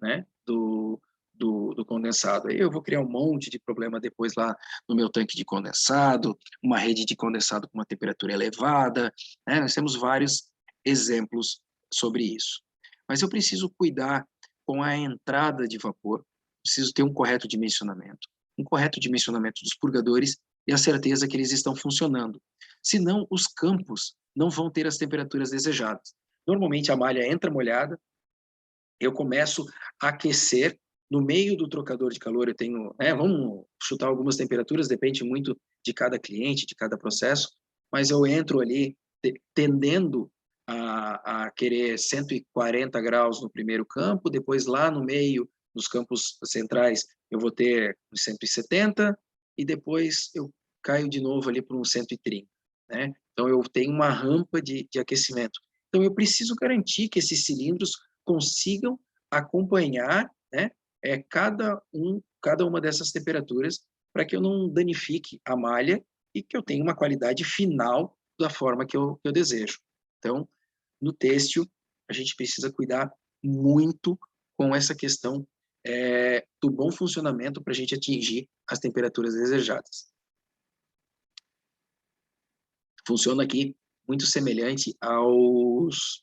Speaker 1: né, do condensado. Aí eu vou criar um monte de problema depois lá no meu tanque de condensado, uma rede de condensado com uma temperatura elevada, né? Nós temos vários exemplos sobre isso. Mas eu preciso cuidar com a entrada de vapor, preciso ter um correto dimensionamento dos purgadores e a certeza que eles estão funcionando. Senão, os campos não vão ter as temperaturas desejadas. Normalmente, a malha entra molhada, eu começo a aquecer, no meio do trocador de calor eu tenho, vamos chutar algumas temperaturas, depende muito de cada cliente, de cada processo, mas eu entro ali tendendo a querer 140 graus no primeiro campo, depois lá no meio, nos campos centrais, eu vou ter 170, e depois eu caio de novo ali para um 130, né? Então, eu tenho uma rampa de aquecimento. Então, eu preciso garantir que esses cilindros consigam acompanhar, né, cada uma dessas temperaturas, para que eu não danifique a malha e que eu tenha uma qualidade final da forma que eu desejo. Então, no têxtil, a gente precisa cuidar muito com essa questão do bom funcionamento para a gente atingir as temperaturas desejadas. Funciona aqui muito semelhante aos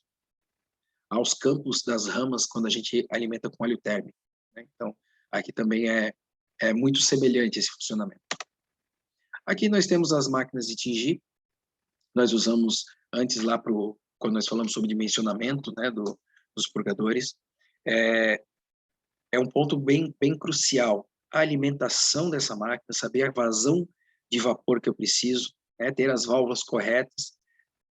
Speaker 1: campos das ramas quando a gente alimenta com óleo térmico, né? Então, aqui também é muito semelhante esse funcionamento. Aqui nós temos as máquinas de tingir. Nós usamos antes lá quando nós falamos sobre dimensionamento, né, dos purgadores. É um ponto bem crucial. A alimentação dessa máquina, saber a vazão de vapor que eu preciso, né, ter as válvulas corretas,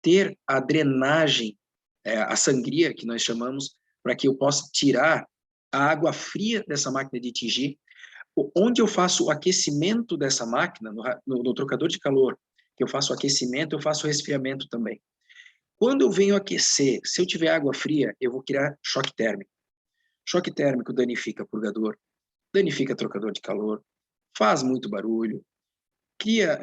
Speaker 1: ter a drenagem, a sangria, que nós chamamos, para que eu possa tirar a água fria dessa máquina de tingir. Onde eu faço o aquecimento dessa máquina, no trocador de calor, que eu faço o aquecimento, eu faço o resfriamento também. Quando eu venho aquecer, se eu tiver água fria, eu vou criar choque térmico. Choque térmico danifica purgador, danifica trocador de calor, faz muito barulho, cria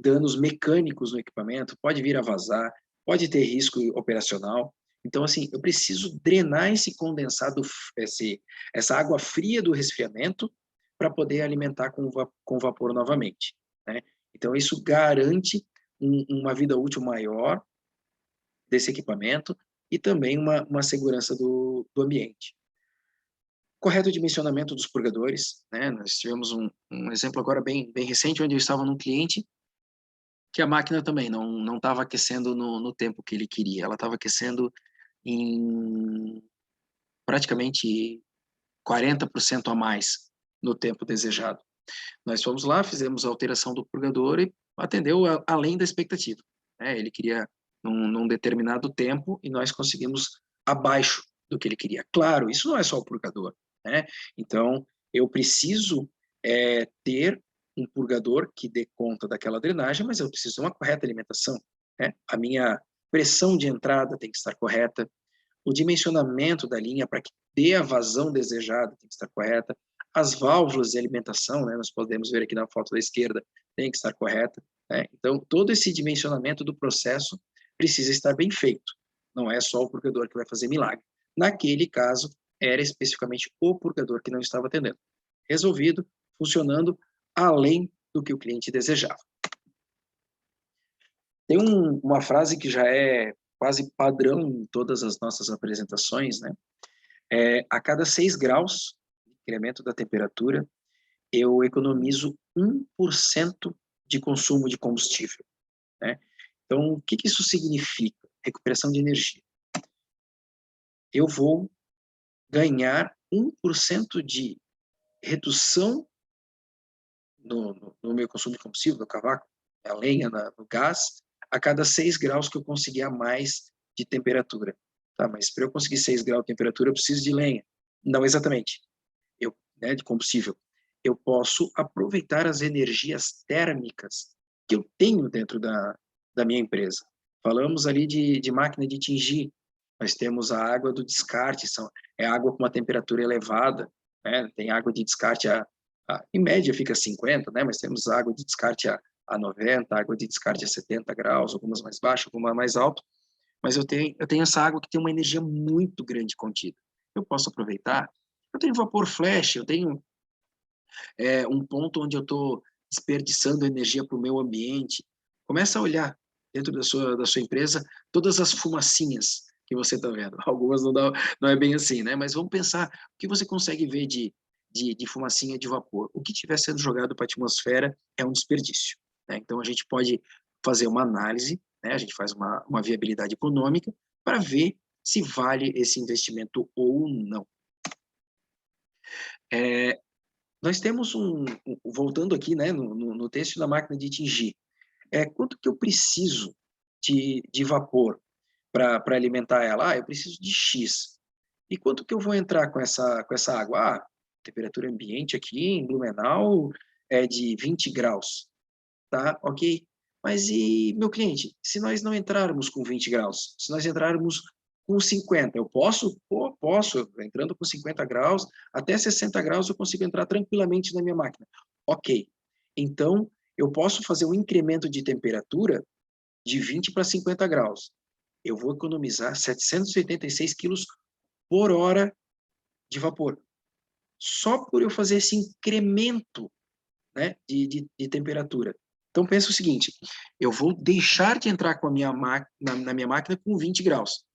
Speaker 1: danos mecânicos no equipamento, pode vir a vazar, pode ter risco operacional. Então, assim, eu preciso drenar esse condensado, essa água fria do resfriamento para poder alimentar com vapor novamente, né? Então, isso garante uma vida útil maior desse equipamento e também uma segurança do ambiente. Correto dimensionamento dos purgadores, né? Nós tivemos um exemplo agora bem recente, onde eu estava num cliente que a máquina também não estava aquecendo no tempo que ele queria, ela estava aquecendo em praticamente 40% a mais no tempo desejado. Nós fomos lá, fizemos a alteração do purgador e atendeu além da expectativa, né? Ele queria num determinado tempo e nós conseguimos abaixo do que ele queria. Claro, isso não é só o purgador, né? Então, eu preciso ter um purgador que dê conta daquela drenagem, mas eu preciso de uma correta alimentação, né? A minha pressão de entrada tem que estar correta, o dimensionamento da linha para que dê a vazão desejada tem que estar correta, as válvulas de alimentação, né, nós podemos ver aqui na foto da esquerda, tem que estar correta, né? Então, todo esse dimensionamento do processo precisa estar bem feito. Não é só o purgador que vai fazer milagre. Naquele caso, era especificamente o purgador que não estava atendendo. Resolvido, funcionando além do que o cliente desejava. Tem uma frase que já é quase padrão em todas as nossas apresentações, né? A cada 6 graus de incremento da temperatura, eu economizo 1% de consumo de combustível, né? Então, o que isso significa? Recuperação de energia. Eu vou ganhar 1% de redução no meu consumo de combustível, no cavaco, na lenha, no gás, a cada 6 graus que eu conseguir a mais de temperatura. Tá, mas para eu conseguir 6 graus de temperatura, eu preciso de lenha. Não exatamente. De combustível. Eu posso aproveitar as energias térmicas que eu tenho dentro da minha empresa. Falamos ali de máquina de tingir. Nós temos a água do descarte, é água com uma temperatura elevada, né? Tem água de descarte em média fica 50, né? Mas temos água de descarte a 90, água de descarte a 70 graus, algumas mais baixas, algumas mais altas, mas eu tenho essa água que tem uma energia muito grande contida. Eu posso aproveitar. Eu tenho vapor flash, eu tenho um ponto onde eu estou desperdiçando energia para o meu ambiente. Começa a olhar dentro da sua empresa todas as fumacinhas que você está vendo. Algumas não é bem assim, né? Mas vamos pensar o que você consegue ver de fumacinha de vapor. O que estiver sendo jogado para a atmosfera é um desperdício, né? Então, a gente pode fazer uma análise, né? A gente faz uma viabilidade econômica para ver se vale esse investimento ou não. Nós temos voltando aqui, né, no texto da máquina de tingir, quanto que eu preciso de vapor para alimentar ela? Ah, eu preciso de X. E quanto que eu vou entrar com essa água? Ah, temperatura ambiente aqui em Blumenau é de 20 graus, tá? Ok. Mas e, meu cliente, se nós não entrarmos com 20 graus, se nós entrarmos com 50, eu posso? Pô, posso. Entrando com 50 graus, até 60 graus eu consigo entrar tranquilamente na minha máquina. Ok. Então, eu posso fazer um incremento de temperatura de 20 para 50 graus. Eu vou economizar 786 quilos por hora de vapor. Só por eu fazer esse incremento, né, de temperatura. Então, pensa o seguinte, eu vou deixar de entrar com a minha na minha máquina com 20 graus.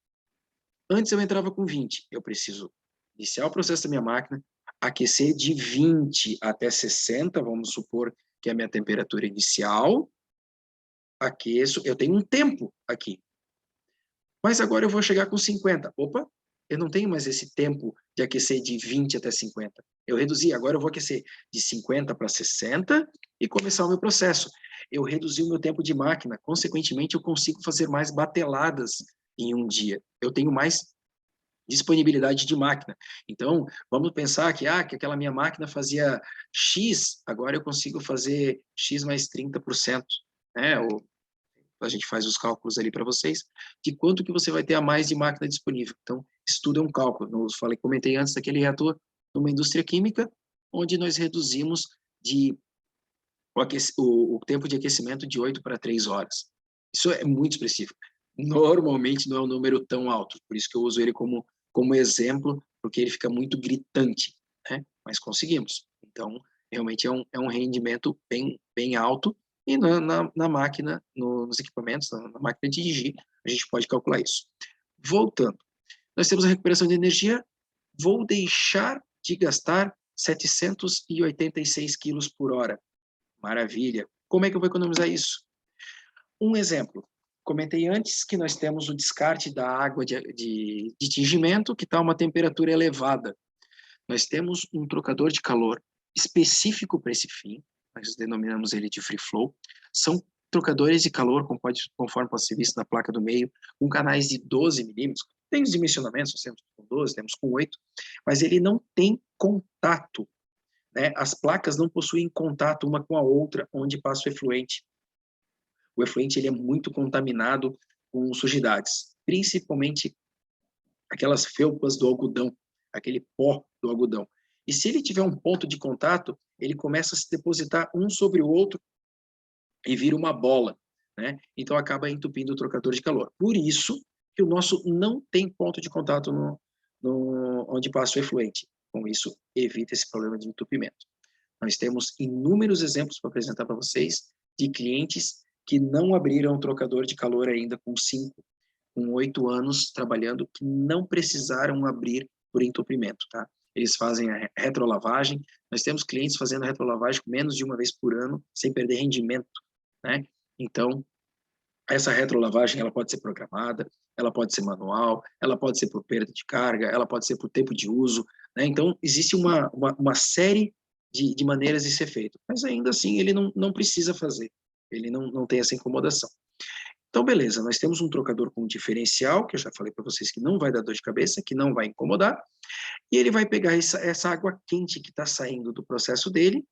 Speaker 1: Antes eu entrava com 20. Eu preciso iniciar o processo da minha máquina, aquecer de 20 até 60, vamos supor que é a minha temperatura inicial, aqueço, eu tenho um tempo aqui. Mas agora eu vou chegar com 50. Opa, eu não tenho mais esse tempo de aquecer de 20 até 50. Eu reduzi, agora eu vou aquecer de 50 para 60 e começar o meu processo. Eu reduzi o meu tempo de máquina, consequentemente eu consigo fazer mais bateladas em um dia. Eu tenho mais disponibilidade de máquina. Então, vamos pensar que aquela minha máquina fazia X, agora eu consigo fazer X mais 30%, né? Ou a gente faz os cálculos ali para vocês, de quanto que você vai ter a mais de máquina disponível. Então, isso tudo é um cálculo. Eu comentei antes daquele reator numa indústria química, onde nós reduzimos o tempo de aquecimento de 8 para 3 horas. Isso é muito expressivo. Normalmente não é um número tão alto, por isso que eu uso ele como exemplo, porque ele fica muito gritante, né? Mas conseguimos. Então, realmente é um rendimento bem alto, e na máquina, nos equipamentos, na máquina de dirigir, a gente pode calcular isso. Voltando, nós temos a recuperação de energia, vou deixar de gastar 786 quilos por hora. Maravilha. Como é que eu vou economizar isso? Um exemplo. Comentei antes que nós temos o descarte da água de tingimento, que está a uma temperatura elevada. Nós temos um trocador de calor específico para esse fim, nós denominamos ele de free flow. São trocadores de calor, conforme pode ser visto na placa do meio, com canais de 12 milímetros. Tem os dimensionamentos, nós temos com 12, temos com 8, mas ele não tem contato, né? As placas não possuem contato uma com a outra onde passa o efluente. O efluente ele é muito contaminado com sujidades, principalmente aquelas felpas do algodão, aquele pó do algodão. E se ele tiver um ponto de contato, ele começa a se depositar um sobre o outro e vira uma bola, né? Então acaba entupindo o trocador de calor. Por isso que o nosso não tem ponto de contato onde passa o efluente. Com isso, evita esse problema de entupimento. Nós temos inúmeros exemplos para apresentar para vocês de clientes que não abriram o trocador de calor ainda com 5, com 8 anos trabalhando, que não precisaram abrir por entupimento, tá? Eles fazem a retrolavagem. Nós temos clientes fazendo a retrolavagem menos de uma vez por ano, sem perder rendimento, né? Então, essa retrolavagem ela pode ser programada, ela pode ser manual, ela pode ser por perda de carga, ela pode ser por tempo de uso, né? Então, existe uma série de maneiras de ser feito, mas ainda assim ele não precisa fazer, ele não tem essa incomodação. Então, beleza, nós temos um trocador com diferencial, que eu já falei para vocês que não vai dar dor de cabeça, que não vai incomodar, e ele vai pegar essa água quente que está saindo do processo dele,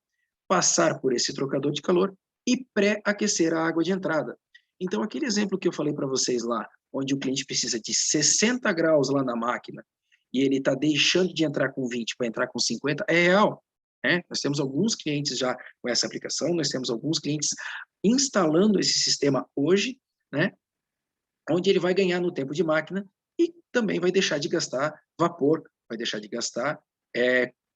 Speaker 1: passar por esse trocador de calor e pré-aquecer a água de entrada. Então, aquele exemplo que eu falei para vocês lá, onde o cliente precisa de 60 graus lá na máquina, e ele está deixando de entrar com 20 para entrar com 50, é real. Né? Nós temos alguns clientes já com essa aplicação, nós temos alguns clientes instalando esse sistema hoje, né? Onde ele vai ganhar no tempo de máquina e também vai deixar de gastar vapor, vai deixar de gastar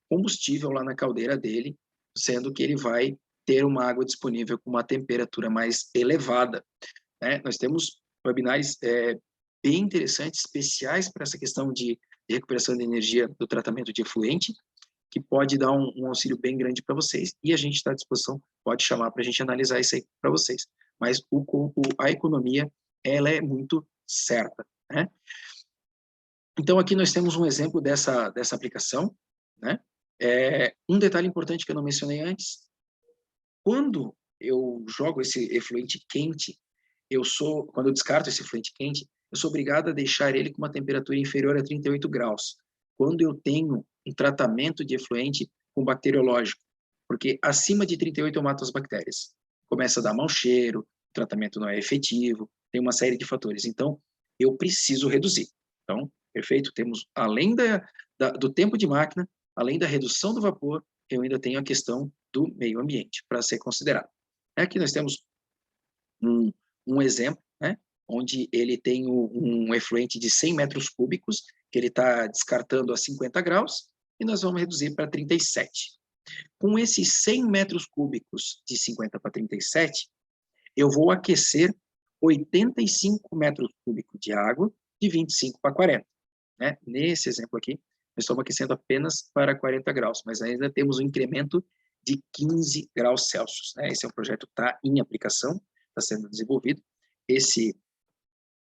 Speaker 1: combustível lá na caldeira dele, sendo que ele vai ter uma água disponível com uma temperatura mais elevada. Né? Nós temos webinars bem interessantes, especiais para essa questão de recuperação de energia do tratamento de efluente, que pode dar um auxílio bem grande para vocês, e a gente está à disposição, pode chamar para a gente analisar isso aí para vocês. Mas a economia, ela é muito certa, né? Então, aqui nós temos um exemplo dessa aplicação, né? Um detalhe importante que eu não mencionei antes, quando eu jogo esse efluente quente, quando eu descarto esse efluente quente, eu sou obrigado a deixar ele com uma temperatura inferior a 38 graus, quando eu tenho um tratamento de efluente com bacteriológico, porque acima de 38 eu mato as bactérias. Começa a dar mau cheiro, o tratamento não é efetivo, tem uma série de fatores. Então, eu preciso reduzir. Então, perfeito, temos, além do tempo de máquina, além da redução do vapor, eu ainda tenho a questão do meio ambiente para ser considerado. Aqui nós temos um exemplo, né, onde ele tem um efluente de 100 metros cúbicos, que ele está descartando a 50 graus, e nós vamos reduzir para 37. Com esses 100 metros cúbicos de 50 para 37, eu vou aquecer 85 metros cúbicos de água de 25 para 40. Né? Nesse exemplo aqui, nós estamos aquecendo apenas para 40 graus, mas ainda temos um incremento de 15 graus Celsius. Né? Esse é um projeto que está em aplicação, está sendo desenvolvido. Esse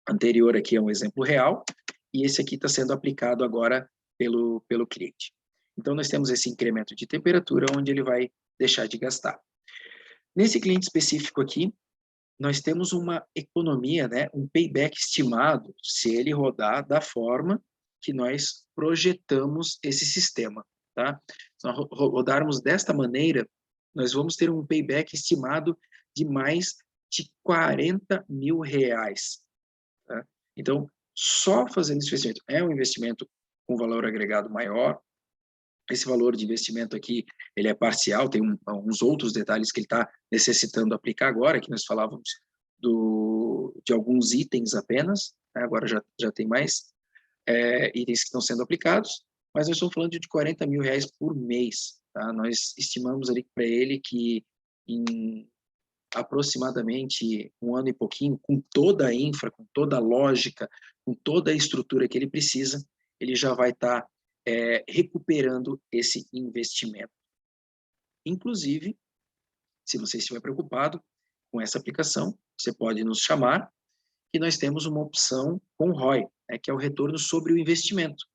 Speaker 1: anterior aqui é um exemplo real, e esse aqui está sendo aplicado agora pelo cliente. Então, nós temos esse incremento de temperatura, onde ele vai deixar de gastar. Nesse cliente específico aqui, nós temos uma economia, né, um payback estimado, se ele rodar da forma que nós projetamos esse sistema. Tá? Se nós rodarmos desta maneira, nós vamos ter um payback estimado de mais de R$40 mil. Tá? Então, só fazendo esse investimento, é um investimento com valor agregado maior. Esse valor de investimento aqui, ele é parcial, tem uns outros detalhes que ele está necessitando aplicar agora, que nós falávamos de alguns itens apenas, né? Agora já tem mais itens que estão sendo aplicados, mas nós estamos falando de R$40 mil por mês. Tá? Nós estimamos ali para ele que em aproximadamente um ano e pouquinho, com toda a infra, com toda a lógica, com toda a estrutura que ele precisa, ele já vai estar recuperando esse investimento. Inclusive, se você estiver preocupado com essa aplicação, você pode nos chamar, que nós temos uma opção com ROI, que é o retorno sobre o investimento.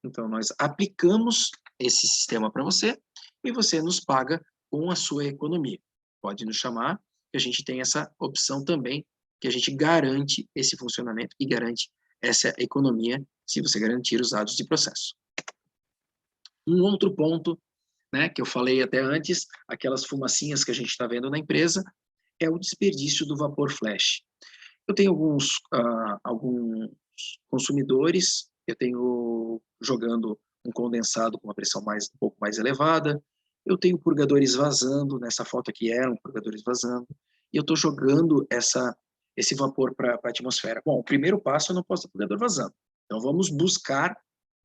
Speaker 1: Então, nós aplicamos esse sistema para você e você nos paga com a sua economia. Pode nos chamar, que a gente tem essa opção também, que a gente garante esse funcionamento e garante essa economia, se você garantir os dados de processo. Um outro ponto, né, que eu falei até antes, aquelas fumacinhas que a gente está vendo na empresa, é o desperdício do vapor flash. Eu tenho alguns consumidores, eu tenho jogando um condensado com uma pressão um pouco mais elevada, eu tenho purgadores vazando, nessa foto aqui eram purgadores vazando, e eu estou jogando esse vapor para a atmosfera. Bom, o primeiro passo eu não posso ter purgador vazando, então vamos buscar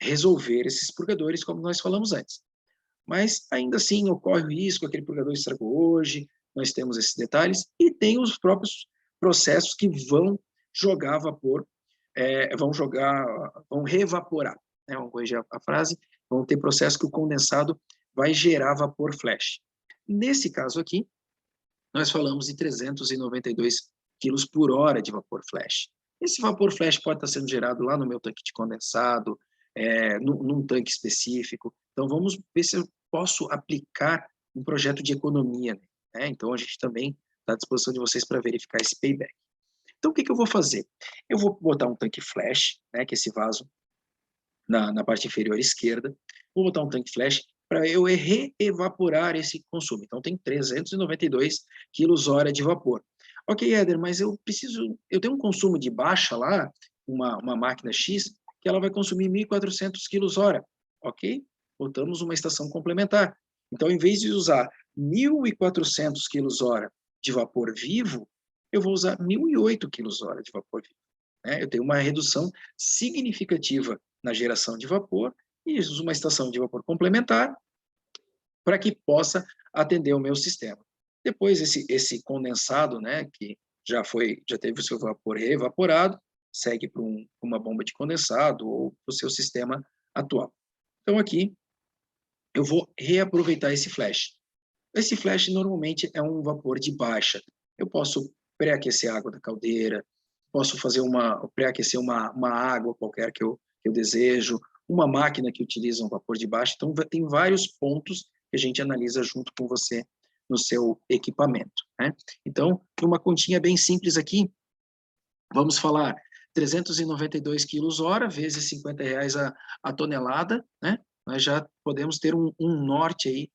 Speaker 1: resolver esses purgadores, como nós falamos antes. Mas, ainda assim, ocorre o risco, aquele purgador estragou hoje, nós temos esses detalhes, e tem os próprios processos que vão jogar vapor, vão reevaporar, né? Vamos corrigir a frase, vão ter processo que o condensado vai gerar vapor flash. Nesse caso aqui, nós falamos de 392 quilos por hora de vapor flash. Esse vapor flash pode estar sendo gerado lá no meu tanque de condensado, num tanque específico. Então, vamos ver se eu posso aplicar um projeto de economia, né? Então, a gente também está à disposição de vocês para verificar esse payback. Então, o que eu vou fazer? Eu vou botar um tanque flash, né, que é esse vaso na parte inferior esquerda, vou botar um tanque flash para eu reevaporar esse consumo. Então, tem 392 quilos-hora de vapor. Ok, Éder, mas eu tenho um consumo de baixa lá, uma máquina X, que ela vai consumir 1.400 quilos-hora. Ok? Botamos uma estação complementar. Então, em vez de usar 1.400 quilos-hora de vapor vivo, eu vou usar 1.008 quilos-hora de vapor vivo. Né? Eu tenho uma redução significativa na geração de vapor e uso uma estação de vapor complementar para que possa atender o meu sistema. Depois, esse condensado, né, que já teve o seu vapor reevaporado, segue para uma bomba de condensado ou para o seu sistema atual. Então, aqui, eu vou reaproveitar esse flash. Esse flash, normalmente, é um vapor de baixa. Eu posso pré-aquecer a água da caldeira, posso pré-aquecer uma água qualquer que eu desejo, uma máquina que utiliza um vapor de baixa. Então, tem vários pontos que a gente analisa junto com você no seu equipamento, né? Então, uma continha bem simples aqui, vamos falar 392 quilos-hora vezes R$ 50 a tonelada, né? Nós já podemos ter um norte aí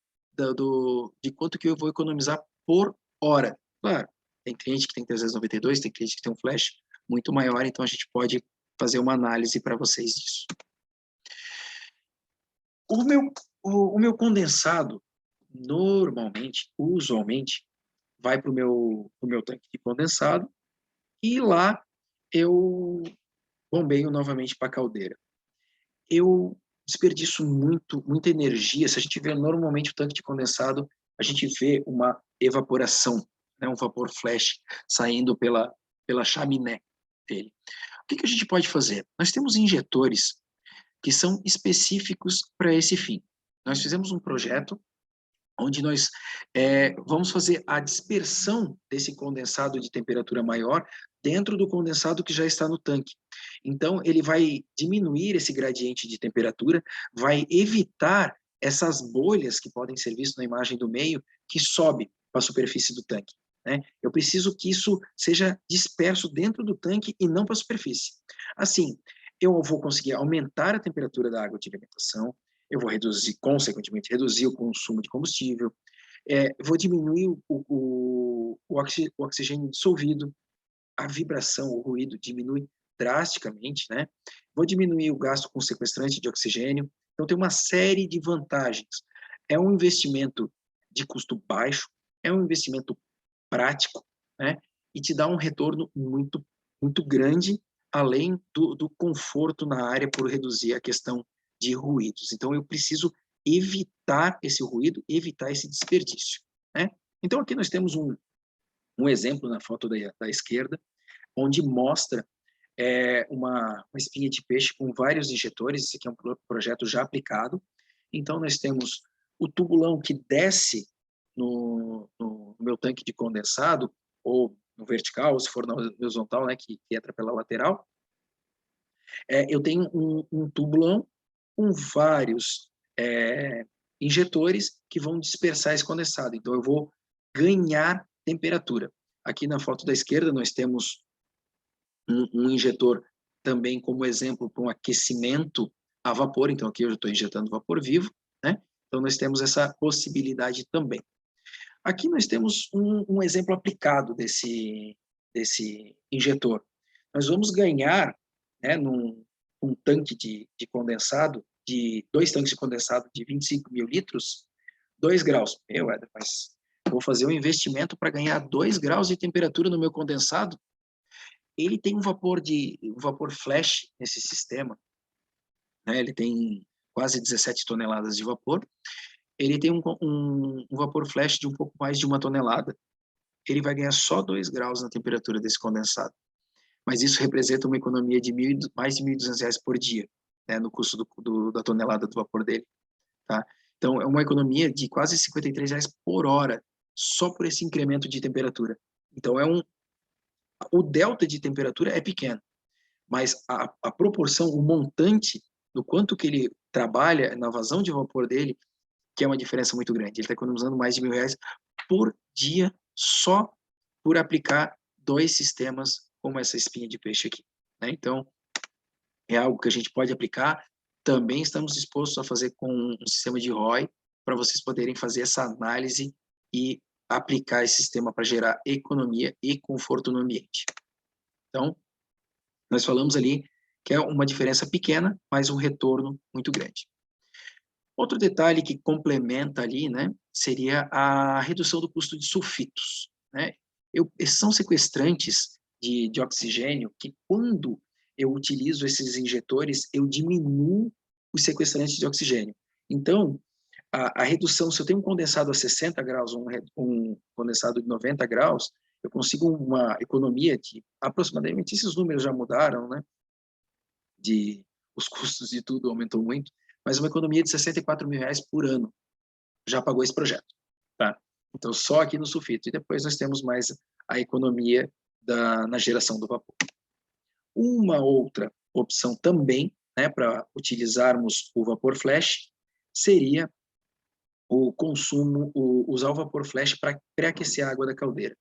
Speaker 1: de quanto que eu vou economizar por hora. Claro, tem cliente que tem 392, tem cliente que tem um flash muito maior, então a gente pode fazer uma análise para vocês disso. O meu condensado, normalmente, usualmente, vai para o meu tanque de condensado e lá eu bombeio novamente para a caldeira. Eu desperdiço muita energia. Se a gente vê normalmente o tanque de condensado, a gente vê uma evaporação, né, um vapor flash saindo pela chaminé dele. O que a gente pode fazer? Nós temos injetores que são específicos para esse fim. Nós fizemos um projeto onde nós vamos fazer a dispersão desse condensado de temperatura maior dentro do condensado que já está no tanque. Então, ele vai diminuir esse gradiente de temperatura, vai evitar essas bolhas que podem ser vistas na imagem do meio, que sobe para a superfície do tanque, né? Eu preciso que isso seja disperso dentro do tanque e não para a superfície. Assim, eu vou conseguir aumentar a temperatura da água de alimentação, eu vou reduzir, consequentemente, reduzir o consumo de combustível, vou diminuir o oxigênio dissolvido, a vibração, o ruído diminui drasticamente, né? Vou diminuir o gasto com sequestrante de oxigênio. Então, tem uma série de vantagens. É um investimento de custo baixo, é um investimento prático, né? E te dá um retorno muito grande, além do conforto na área por reduzir a questão de ruídos. Então, eu preciso evitar esse ruído, evitar esse desperdício, né? Então, aqui nós temos um exemplo na foto da esquerda, onde mostra uma espinha de peixe com vários injetores. Esse aqui é um projeto já aplicado. Então, nós temos o tubulão que desce no meu tanque de condensado, ou no vertical, ou se for na horizontal, né, que entra pela lateral. Eu tenho um tubulão com vários injetores que vão dispersar esse condensado. Então, eu vou ganhar temperatura. Aqui na foto da esquerda, nós temos um injetor também como exemplo para um aquecimento a vapor. Então, aqui eu estou injetando vapor vivo, né? Então, nós temos essa possibilidade também. Aqui nós temos um exemplo aplicado desse injetor. Nós vamos ganhar, né, um tanque de condensado, dois tanques de condensado de 25 mil litros, 2 graus. Éder, mas vou fazer um investimento para ganhar 2 graus de temperatura no meu condensado? Ele tem um vapor flash nesse sistema, né? Ele tem quase 17 toneladas de vapor. Ele tem um vapor flash de um pouco mais de 1 tonelada. Ele vai ganhar só 2 graus na temperatura desse condensado. Mas isso representa uma economia de mais de R$ 1.200 por dia, né, no custo da tonelada do vapor dele. Tá? Então, é uma economia de quase R$ 53 por hora, só por esse incremento de temperatura. Então, o delta de temperatura é pequeno, mas a proporção, o montante do quanto que ele trabalha na vazão de vapor dele, que é uma diferença muito grande. Ele está economizando mais de R$ 1.000 por dia só por aplicar 2 sistemas como essa espinha de peixe aqui, né? Então, é algo que a gente pode aplicar. Também estamos dispostos a fazer com um sistema de ROI para vocês poderem fazer essa análise e aplicar esse sistema para gerar economia e conforto no ambiente. Então, nós falamos ali que é uma diferença pequena, mas um retorno muito grande. Outro detalhe que complementa ali, né, seria a redução do custo de sulfitos, né? São sequestrantes de oxigênio que, quando eu utilizo esses injetores, eu diminuo os sequestrantes de oxigênio. Então, a redução, se eu tenho um condensado a 60 graus, um condensado de 90 graus, eu consigo uma economia de aproximadamente, esses números já mudaram, né? Os custos de tudo aumentou muito, mas uma economia de R$ 64 mil por ano já pagou esse projeto, tá? Então, só aqui no sulfito. E depois nós temos mais a economia na geração do vapor. Uma outra opção também, né, para utilizarmos o vapor flash, seria o consumo, usar o vapor flash para pré-aquecer a água da caldeira.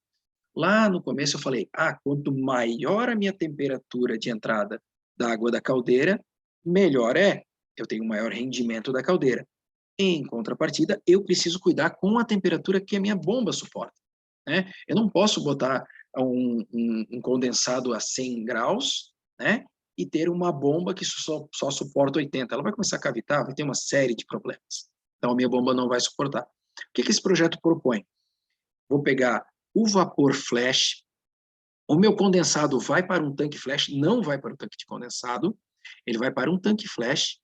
Speaker 1: Lá no começo eu falei, quanto maior a minha temperatura de entrada da água da caldeira, melhor é, eu tenho maior rendimento da caldeira. Em contrapartida, eu preciso cuidar com a temperatura que a minha bomba suporta, né? Eu não posso botar um condensado a 100 graus, né? E ter uma bomba que só suporta 80. Ela vai começar a cavitar, vai ter uma série de problemas. Então, a minha bomba não vai suportar. O que esse projeto propõe? Vou pegar o vapor flash, o meu condensado vai para um tanque flash, não vai para o tanque de condensado, ele vai para um tanque flash.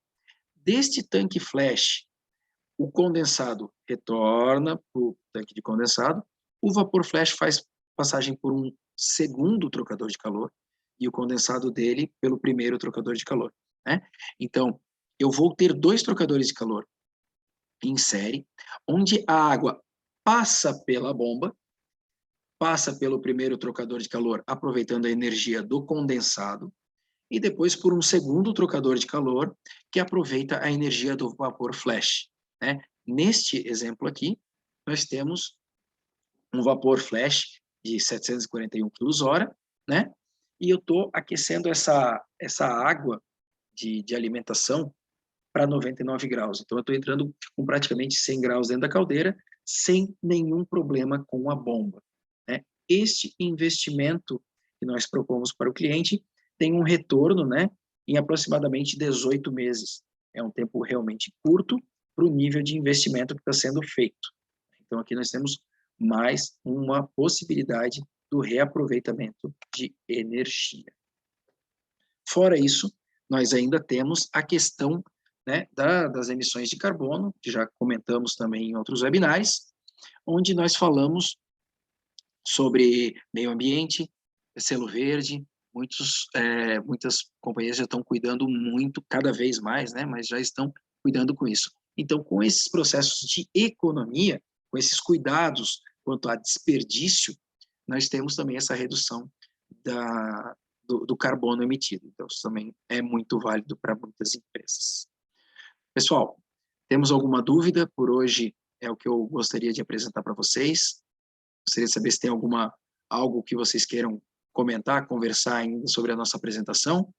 Speaker 1: Deste tanque flash, o condensado retorna para o tanque de condensado, o vapor flash faz passagem por um segundo trocador de calor e o condensado dele pelo primeiro trocador de calor, né? Então, eu vou ter 2 trocadores de calor em série, onde a água passa pela bomba, passa pelo primeiro trocador de calor, aproveitando a energia do condensado, e depois por um segundo trocador de calor, que aproveita a energia do vapor flash, né? Neste exemplo aqui, nós temos um vapor flash de 741 kWh, né? E eu estou aquecendo essa água de alimentação para 99 graus. Então, eu estou entrando com praticamente 100 graus dentro da caldeira, sem nenhum problema com a bomba, né? Este investimento que nós propomos para o cliente tem um retorno, né, em aproximadamente 18 meses. É um tempo realmente curto para o nível de investimento que está sendo feito. Então, aqui nós temos mais uma possibilidade do reaproveitamento de energia. Fora isso, nós ainda temos a questão, né, das emissões de carbono, que já comentamos também em outros webinars, onde nós falamos sobre meio ambiente, selo verde, muitas companhias já estão cuidando muito, cada vez mais, né, mas já estão cuidando com isso. Então, com esses processos de economia, com esses cuidados quanto a desperdício, nós temos também essa redução do carbono emitido. Então, isso também é muito válido para muitas empresas. Pessoal, temos alguma dúvida? Por hoje é o que eu gostaria de apresentar para vocês. Gostaria de saber se tem algo que vocês queiram comentar, conversar ainda sobre a nossa apresentação.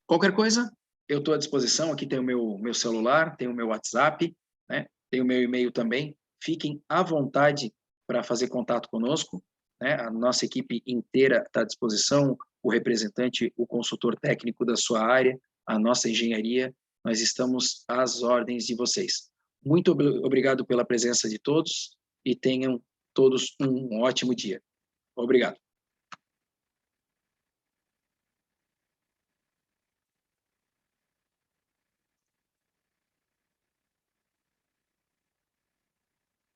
Speaker 1: Qualquer coisa, eu estou à disposição. Aqui tem o meu celular, tem o meu WhatsApp, né? Tem o meu e-mail também. Fiquem à vontade para fazer contato conosco, né? A nossa equipe inteira está à disposição, o representante, o consultor técnico da sua área, a nossa engenharia, nós estamos às ordens de vocês. Muito obrigado pela presença de todos e tenham todos um ótimo dia. Obrigado.